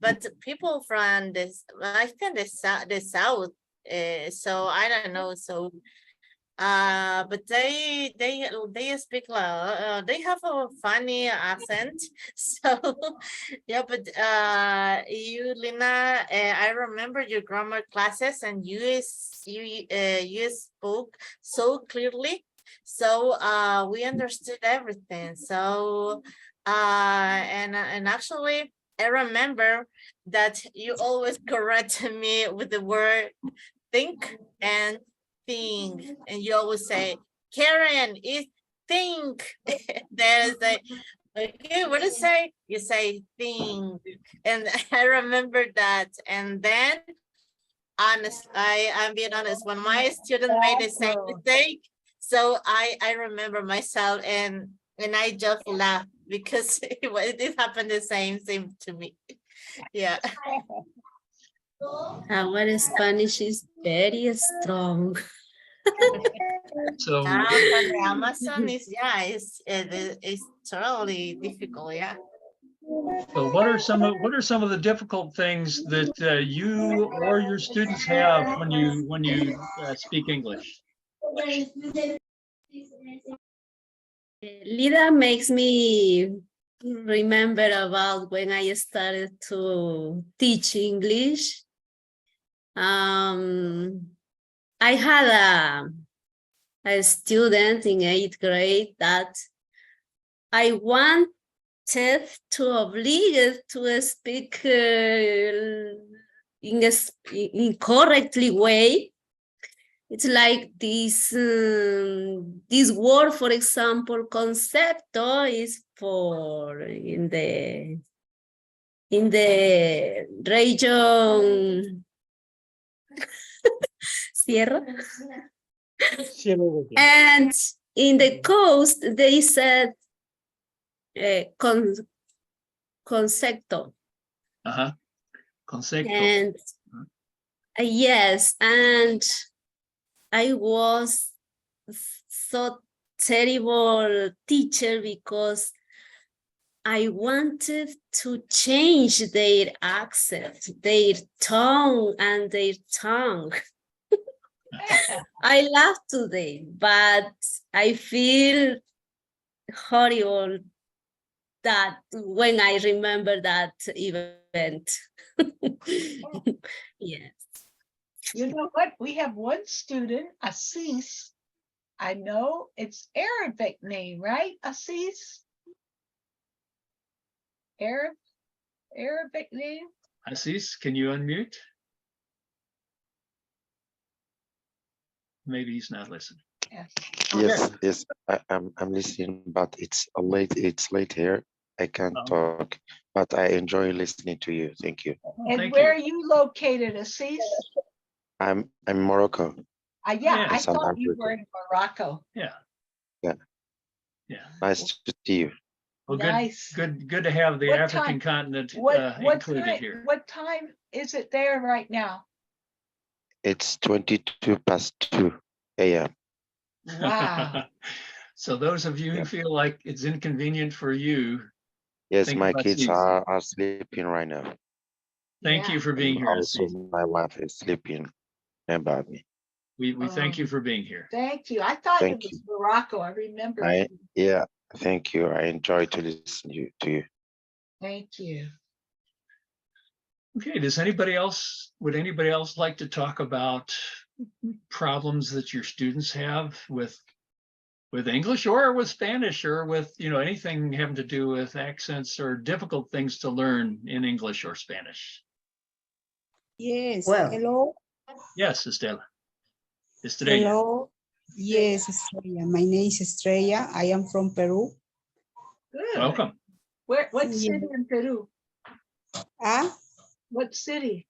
but people from this, I think the south, so I don't know, so but they speak like they have a funny accent. So yeah, but you, Lina, I remember your grammar classes, and you spoke so clearly. So we understood everything. So and actually I remember that you always correct me with the word think and thing, and you always say, Karen, is think. There's a, Okay, what do you say? You say think. And I remember that. And then I'm being honest, when my student made the same mistake, so I remember myself and I just laughed because it did happen the same thing to me. Yeah. Our Spanish is very strong. So, But the Amazon is, yeah, it's totally difficult, yeah. so what are some of the difficult things that you or your students have when you speak English? Lida makes me remember about when I started to teach English. I had a student in 8th grade that I wanted to oblige to speak in a incorrectly way. It's like this word, for example, concepto is for in the region Sierra. And in the coast, they said concepto. Concepto. And yes, and I was so terrible teacher because I wanted to change their accent, their tone and their tongue. I laugh today, but I feel horrible that when I remember that event. Yes. You know what? We have one student, Assis. I know it's Arabic name, right? Assis? Arabic name? Assis, can you unmute? Maybe he's not listening. Yes. Yes, I'm listening, but it's late here. I can't talk, but I enjoy listening to you. Thank you. And where are you located, Assis? I'm in Morocco. Yeah, I South thought you Africa. were in Morocco. Yeah. Yeah. Nice to see you. Well, Nice. good to have the What African time- continent What included time, here. what time is it there right now? It's 2:22 a.m. Wow. So those of you who feel like it's inconvenient for you, Yes, think my about kids these. are sleeping right now. Thank you for being And here. also, Assis. my wife is sleeping about me. We thank you for being here. Thank you. I thought Thank it was Morocco. I remember. Yeah, thank you. I enjoy to listen to you. Thank you. Okay, would anybody else like to talk about problems that your students have with English or with Spanish or with, anything having to do with accents or difficult things to learn in English or Spanish? Yes. Well. Hello. Yes, Estela. Estrella. Hello. Yes, Estrella. My name is Estrella. I am from Peru. Good. Welcome. What city in Peru? What city?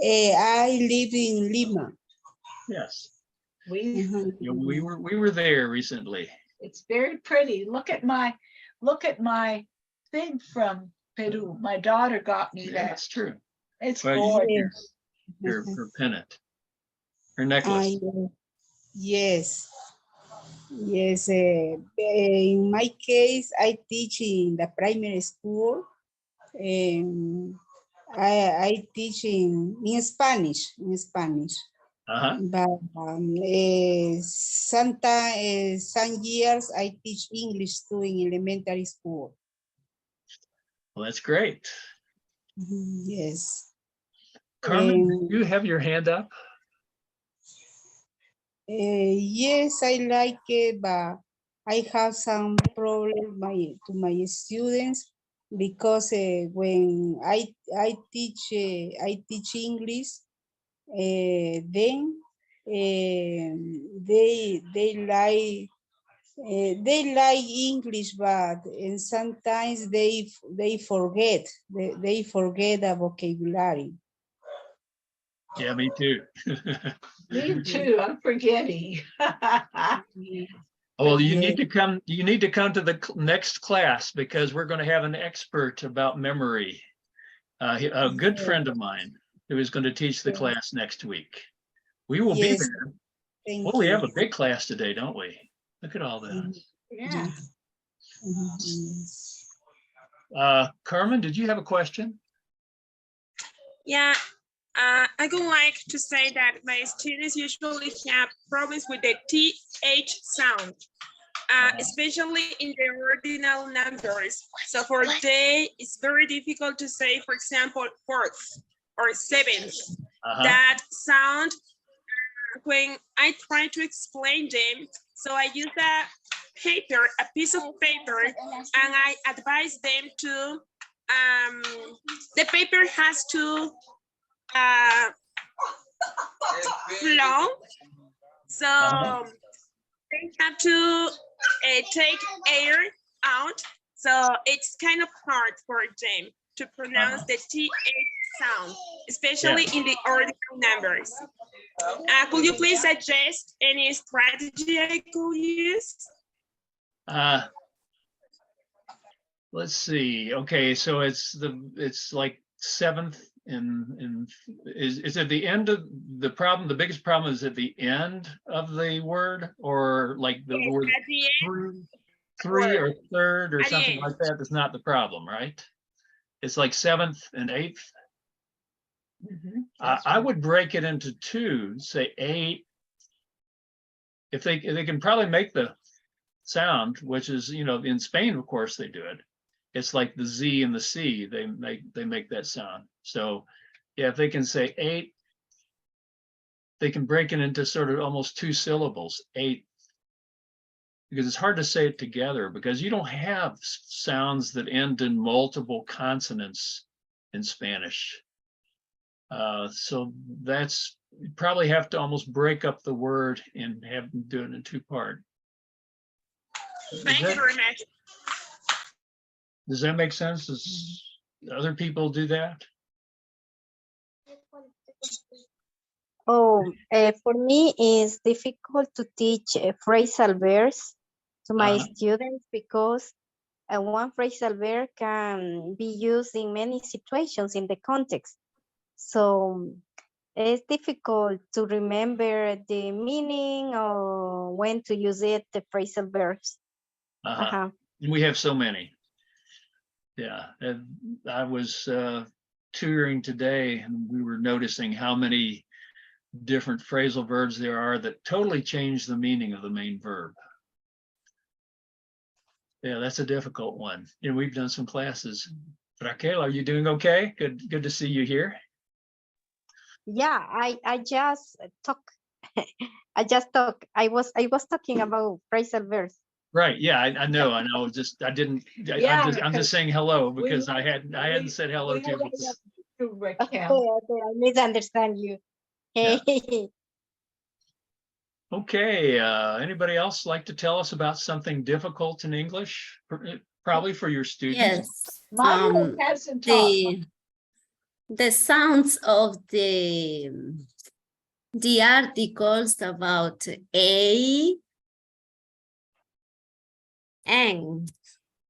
I live in Lima. Yes. We were there recently. It's very pretty. Look at my thing from Peru. My daughter got me Yeah, that. that's true. It's Well, gorgeous. Her pennant, her necklace. Yes. Yes. In my case, I teach in the primary school. I teach in Spanish. But sometimes, some years I teach English too in elementary school. Well, that's great. Yes. Carmen, do you have your hand up? Yes, I like it, but I have some problem to my students because when I teach English, then they like They like English, but and sometimes they forget. They forget the vocabulary. Yeah, me too. Me too, I'm forgetting. Well, you Yeah. need to come. You need to come to the next class because we're going to have an expert about memory. A good friend of mine who is going to teach the class next week. We will be Yes. there. Thank Well, we you. have a big class today, don't we? Look at all that. Yeah. Carmen, did you have a question? Yeah, I would like to say that my students usually have problems with the TH sound, especially in the ordinal numbers. So for they, it's very difficult to say, for example, fourth or seventh. That sound, when I try to explain them, so I use a piece of paper, and I advise them to, the paper has to flow, so they have to take air out, so it's kind of hard for them to pronounce the TH sound, especially in the ordinal numbers. Could you please suggest any strategy I could use? Let's see. Okay, so it's like seventh and is at the end of the problem. The biggest problem is at the end of the word, or like the word three or third or something like that. That's not the problem, right? It's like seventh and eighth. I would break it into two, say eight. If they can probably make the sound, which is, you know, in Spain, of course, they do it. It's like the Z and the C, they make that sound. So yeah, if they can say eight, they can break it into sort of almost two syllables, eight, because it's hard to say it together because you don't have sounds that end in multiple consonants in Spanish. So that's, you probably have to almost break up the word and have them do it in two parts. Thank you very much. Does that make sense? Does other people do that? Oh, for me, it's difficult to teach phrasal verbs to my students because one phrasal verb can be used in many situations in the context. So it's difficult to remember the meaning or when to use it, the phrasal verbs. We have so many. Yeah, and I was touring today and we were noticing how many different phrasal verbs there are that totally change the meaning of the main verb. Yeah, that's a difficult one. And we've done some classes. Raquel, are you doing okay? Good to see you here. Yeah, I just talk. I just talk. I was talking about phrasal verbs. Right. Yeah, I know. Just I didn't. I'm just saying hello because I hadn't said hello to you. Okay, I misunderstand you. Hey. Okay. Anybody else like to tell us about something difficult in English? Probably for your students. Yes. The sounds of the articles about A, N,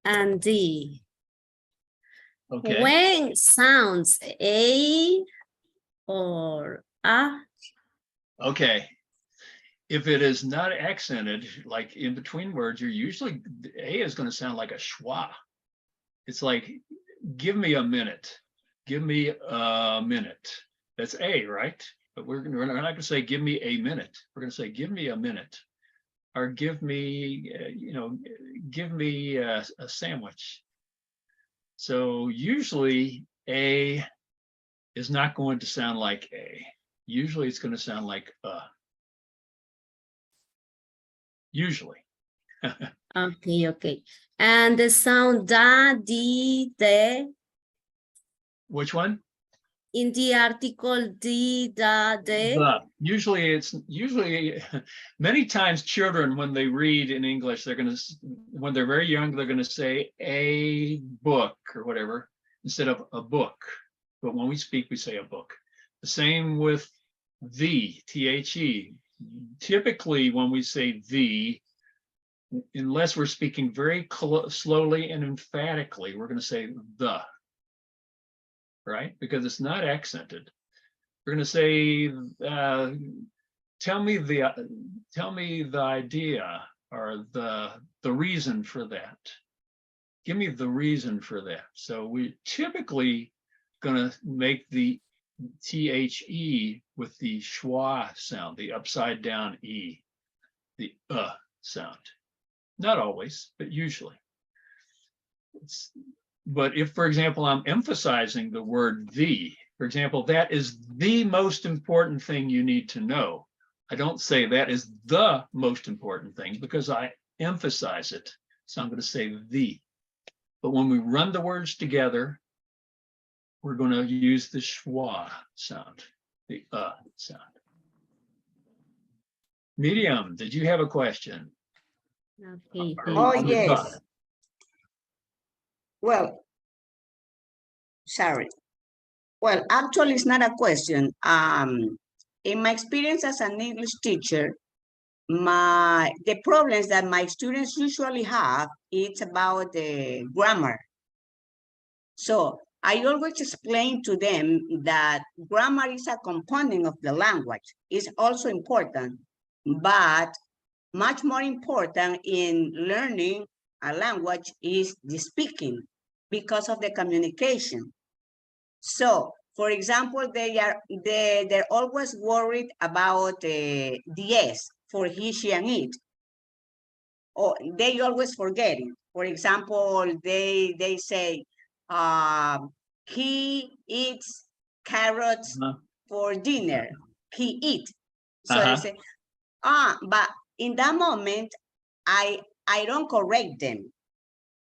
and D. Okay. When sounds A or A. Okay. If it is not accented, like in between words, you're usually, A is going to sound like a schwa. It's like, give me a minute. Give me a minute. That's A, right? But we're not going to say, give me a minute. We're going to say, give me a minute. Or give me, give me a sandwich. So usually A is not going to sound like A. Usually it's going to sound like usually. Okay. And the sound da, di, de. Which one? in the article the, The. Usually many times children, when they read in English, they're going to, when they're very young, they're going to say a book or whatever instead of a book. But when we speak, we say a book. The same with the, the. Typically, when we say the, unless we're speaking very slowly and emphatically, we're going to say the, right? Because it's not accented. We're going to say, tell me the idea or the reason for that. Give me the reason for that. So we typically going to make the THE with the schwa sound, the upside down E, the sound. Not always, but usually. But if, for example, I'm emphasizing the word the, for example, that is the most important thing you need to know. I don't say that is the most important thing because I emphasize it. So I'm going to say the. But when we run the words together, we're going to use the schwa sound, the sound. Medium, did you have a question? Okay. Oh, yes. Well, sorry. Well, actually, it's not a question. In my experience as an English teacher, the problems that my students usually have, it's about the grammar. So I always explain to them that grammar is a component of the language. It's also important, but much more important in learning a language is the speaking because of the communication. So, for example, they're always worried about the S for he, she, and it. Or they always forget it. For example, they say, he eats carrots for dinner. He eat. So they say, but in that moment, I don't correct them.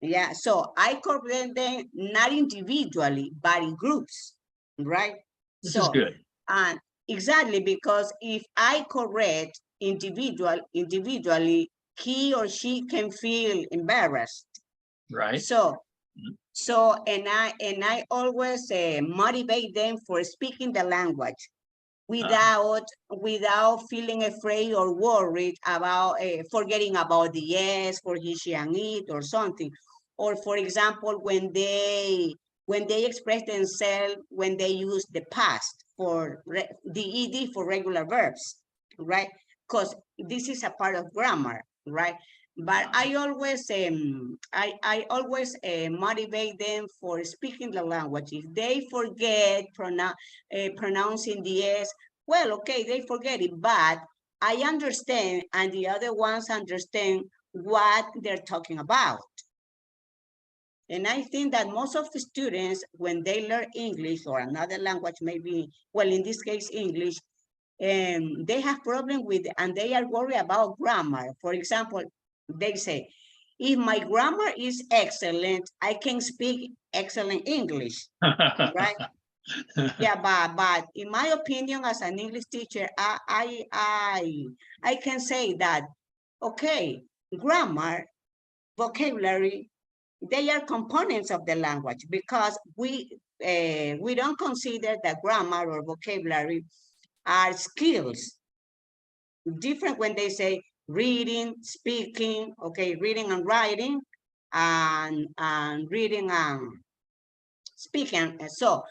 Yeah, so I correct them not individually, but in groups, right? This is good. And exactly, because if I correct individually, he or she can feel embarrassed. Right. So and I always motivate them for speaking the language without feeling afraid or worried about forgetting about the yes for he, she, and it or something. Or for example, when they express themselves, when they use the past for the ed for regular verbs, right? Because this is a part of grammar, right? But I always motivate them for speaking the language. If they forget pronouncing the S, well, okay, they forget it, but I understand, and the other ones understand what they're talking about. And I think that most of the students, when they learn English or another language, maybe, well, in this case, English, they have problem with, and they are worried about grammar. For example, they say, if my grammar is excellent, I can speak excellent English, right? Yeah, but in my opinion, as an English teacher, I can say that, okay, grammar, vocabulary, they are components of the language because we don't consider that grammar or vocabulary are skills. Different when they say reading, speaking, okay, reading and writing, and reading and speaking. So,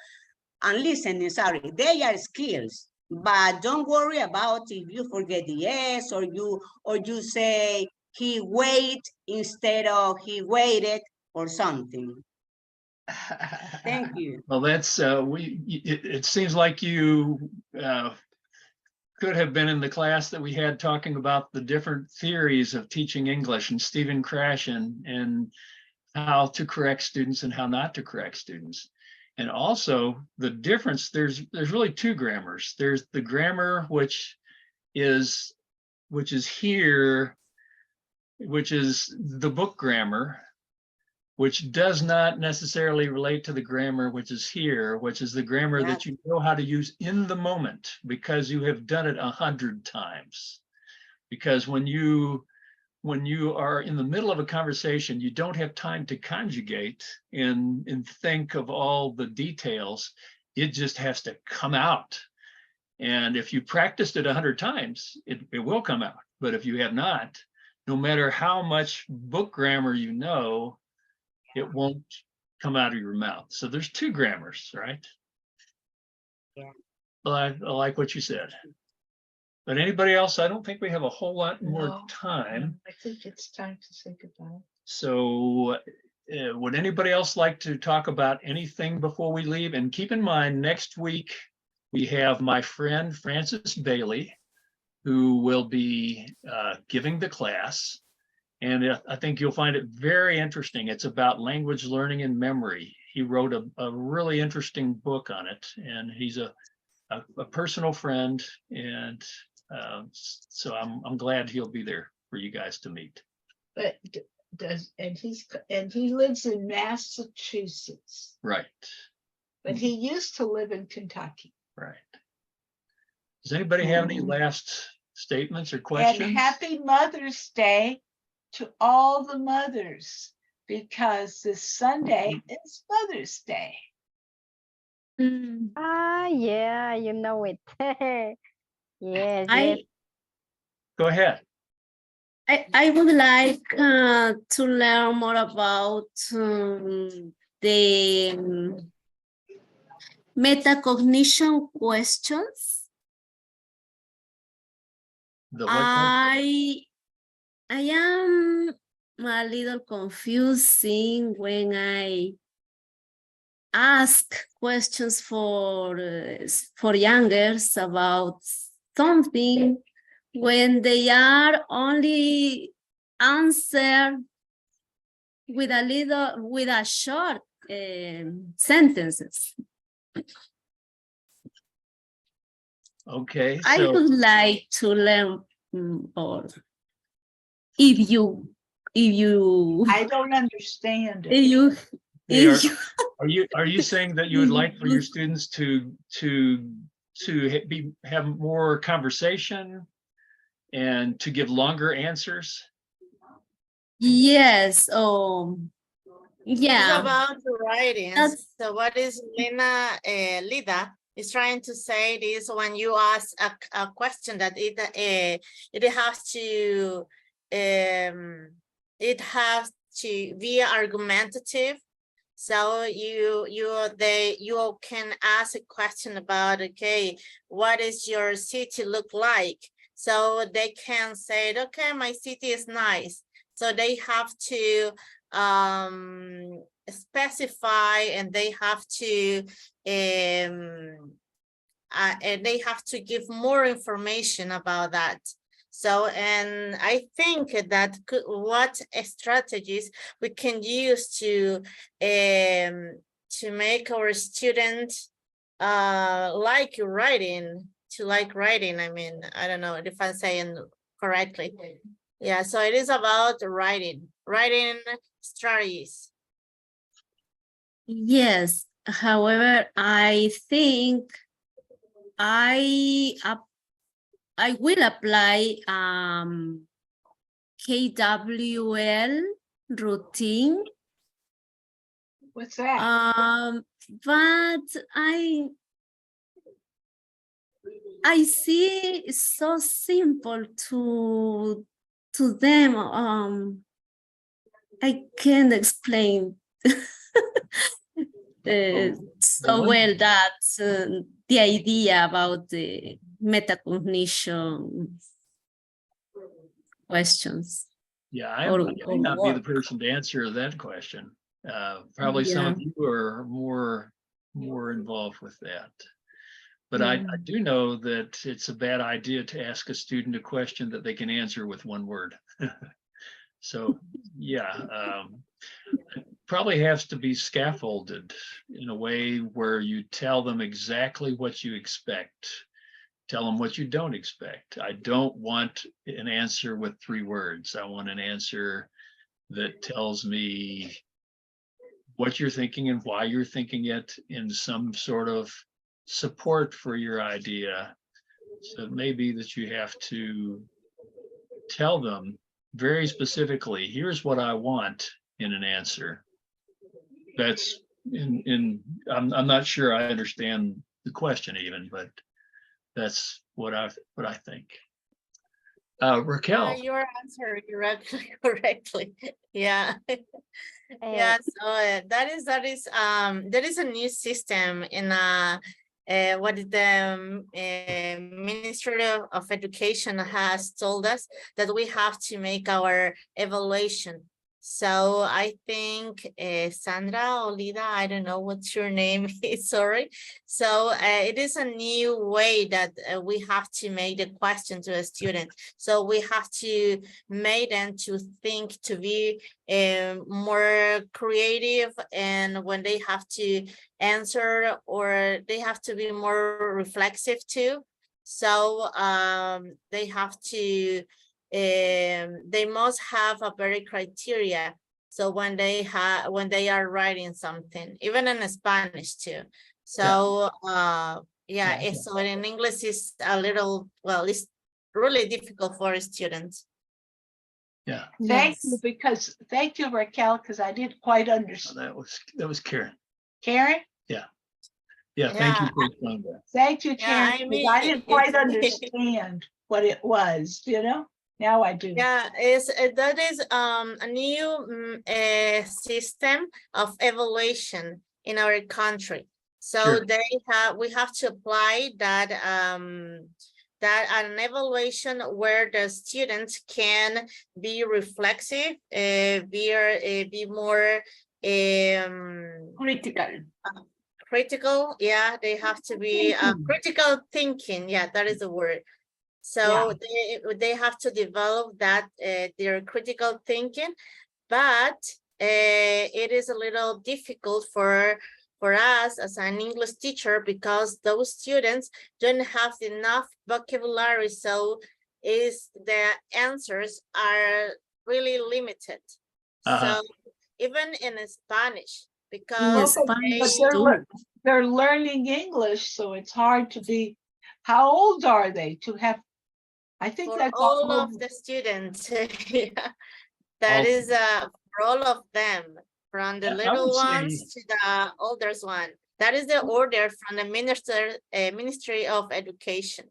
and listening, sorry, they are skills. But don't worry about if you forget the S or you say he wait instead of he waited or something. Thank you. Well, that's it seems like you could have been in the class that we had talking about the different theories of teaching English and Stephen Krashen and how to correct students and how not to correct students. And also the difference, there's really two grammars. There's the grammar which is here, which is the book grammar, which does not necessarily relate to the grammar which is here, which is the grammar that you know how to use in the moment because you have done it 100 times. Because when you are in the middle of a conversation, you don't have time to conjugate and think of all the details. It just has to come out. And if you practiced it 100 times, it will come out. But if you have not, no matter how much book grammar you know, it won't come out of your mouth. So there's two grammars, right? Yeah. Well, I like what you said. But anybody else? I don't think we have a whole lot more No, time. I think it's time to say goodbye. So would anybody else like to talk about anything before we leave? And keep in mind, next week, we have my friend Francis Bailey, who will be giving the class. And I think you'll find it very interesting. It's about language learning and memory. He wrote a really interesting book on it, and he's a personal friend. And so I'm glad he'll be there for you guys to meet. But he lives in Massachusetts, Right, but he used to live in Kentucky. right. Does anybody have any last statements or questions? And happy Mother's Day to all the mothers, because this Sunday is Mother's Day. Ah, yeah, you know it. Yes, yes. Go ahead. I would like to learn more about the metacognition questions. The what? I am a little confusing when I ask questions for youngers about something when they are only answered with a short sentences. Okay, I so would like to learn or if you I don't understand it. are you saying that you would like for your students to have more conversation and to give longer answers? Yes. It's Yeah. about writing. So what is Lida is trying to say is when you ask a question that it has to be argumentative. So you can ask a question about, okay, what is your city look like? So they can say, okay, my city is nice. So they have to specify, and they have to give more information about that. So, and I think that what strategies we can use to make our students like writing. I mean, I don't know if I'm saying correctly. Yeah, so it is about writing strategies. Yes. However, I think I will apply KWL routine. What's that? But I see it's so simple to them. I can't explain so well that the idea about the metacognition questions. Yeah, I may not be the person to answer that question. Probably some of you are more involved with that. But I do know that it's a bad idea to ask a student a question that they can answer with one word. So, yeah, it probably has to be scaffolded in a way where you tell them exactly what you expect. Tell them what you don't expect. I don't want an answer with 3 words. I want an answer that tells me what you're thinking and why you're thinking it in some sort of support for your idea. So it may be that you have to tell them very specifically, here's what I want in an answer. That's I'm not sure I understand the question even, but that's what I think. Raquel. You are answering correctly. Yeah. Yeah, so that is there is a new system in what the Ministry of Education has told us, that we have to make our evaluation. So I think Sandra or Lida, I don't know what's your name, sorry. So it is a new way that we have to make the question to a student. So we have to make them to think, to be more creative, and when they have to answer, or they have to be more reflexive too. So they have to they must have a very criteria. So when they are writing something, even in Spanish too. So so in English is a little, well, it's really difficult for students. Yeah. Thank you, Raquel, because I didn't quite understand. That was Karen. Karen? Yeah, thank you for explaining that. Thank you, Karen. I didn't quite understand what it was, Now I do. Yeah, that is a new system of evaluation in our country. So Sure. we have to apply that that an evaluation where the students can be reflexive, be more critical. Yeah, they have to be critical thinking. Yeah, that is the word. So they have to develop that their critical thinking, but it is a little difficult for us as an English teacher, because those students don't have enough vocabulary. So the answers are really limited. So even in Spanish, because they're learning English, so it's hard to be. How old are they to have? I think that's all of the students. That is for all of them, from the little ones to the oldest one. That is the order from the Ministry of Education.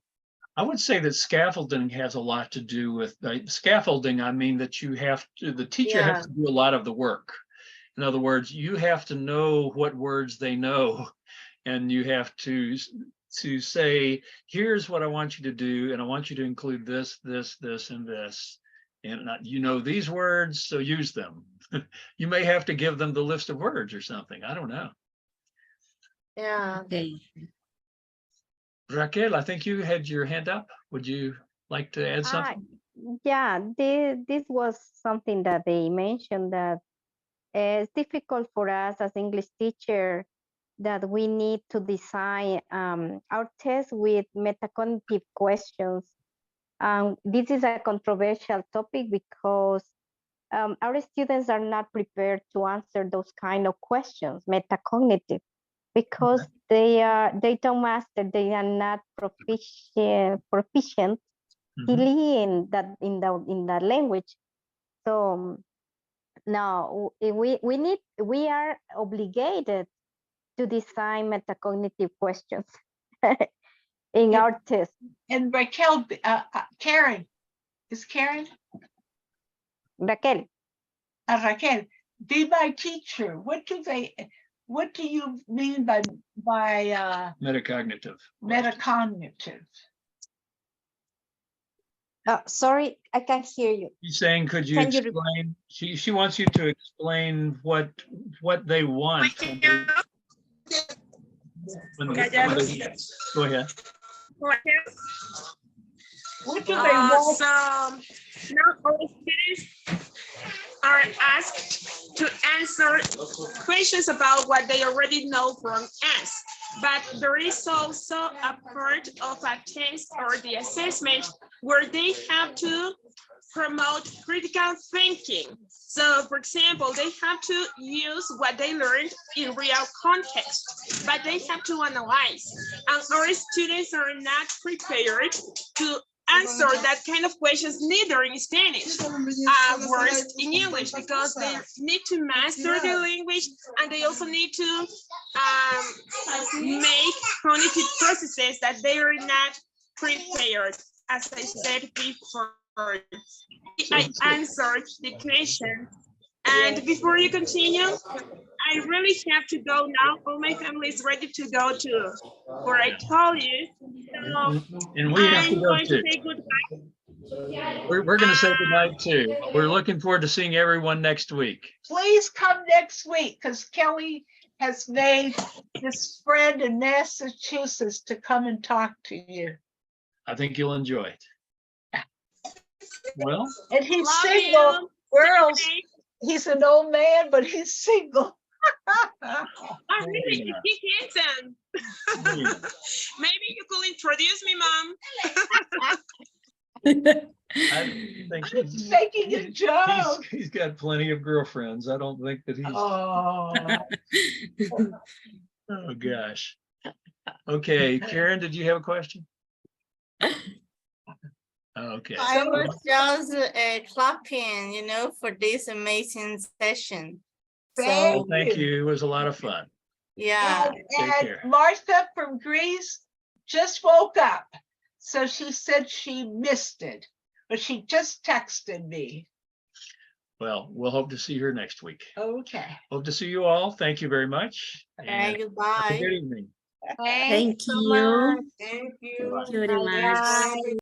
I would say that scaffolding has a lot to do with scaffolding. I mean that the teacher has to do a lot of the work. In other words, you have to know what words they know, and you have to say, here's what I want you to do, and I want you to include this, this, this, and this. And these words, so use them. You may have to give them the list of words or something. I don't know. Yeah. Okay. Raquel, I think you had your hand up. Would you like to add something? Yeah, this was something that they mentioned, that it's difficult for us as English teacher, that we need to design our test with metacognitive questions. This is a controversial topic because our students are not prepared to answer those kind of questions, metacognitive, because they don't master, they are not proficient in that language. So now we are obligated to design metacognitive questions in our test. And Raquel, Karen, is Karen? Raquel. Raquel, be my teacher. What do you mean by Metacognitive. metacognitive? Sorry, I can't hear you. She's saying, could you explain? She wants you to explain what they want. Go ahead. What do they want? So now all students are asked to answer questions about what they already know from us. But there is also a part of a test or the assessment where they have to promote critical thinking. So, for example, they have to use what they learned in real context, but they have to analyze. And our students are not prepared to answer that kind of questions neither in Spanish, worse in English, because they need to master the language and they also need to make cognitive processes that they are not prepared. As I said before, I answered the question. And before you continue, I really have to go now. All my family is ready to go to where I told you. So And we have to I'm go going too. to say goodbye. We're going to say goodnight too. We're looking forward to seeing everyone next week. Please come next week because Kelly has made this friend in Massachusetts to come and talk to you. I think you'll enjoy it. Well, And he's Love single. you. Girls, Okay. he's an old man, but he's single. Oh, really? Yeah. He's handsome. Yeah. Maybe you could introduce me, Mom. I think I'm making a joke. he's got plenty of girlfriends. I don't think that he's, Oh, oh gosh. Okay, Karen, did you have a question? Okay. I was just clapping, for this amazing session. Well, So, thank you. It was a lot of fun. yeah. Take care. And Martha from Greece just woke up. So she said she missed it, but she just texted me. Well, we'll hope to see her next week. Okay. Hope to see you all. Thank you very much. Bye, And have a goodbye. good evening. Thank so you. much. Thank you. Bye. Thank you very much. Bye.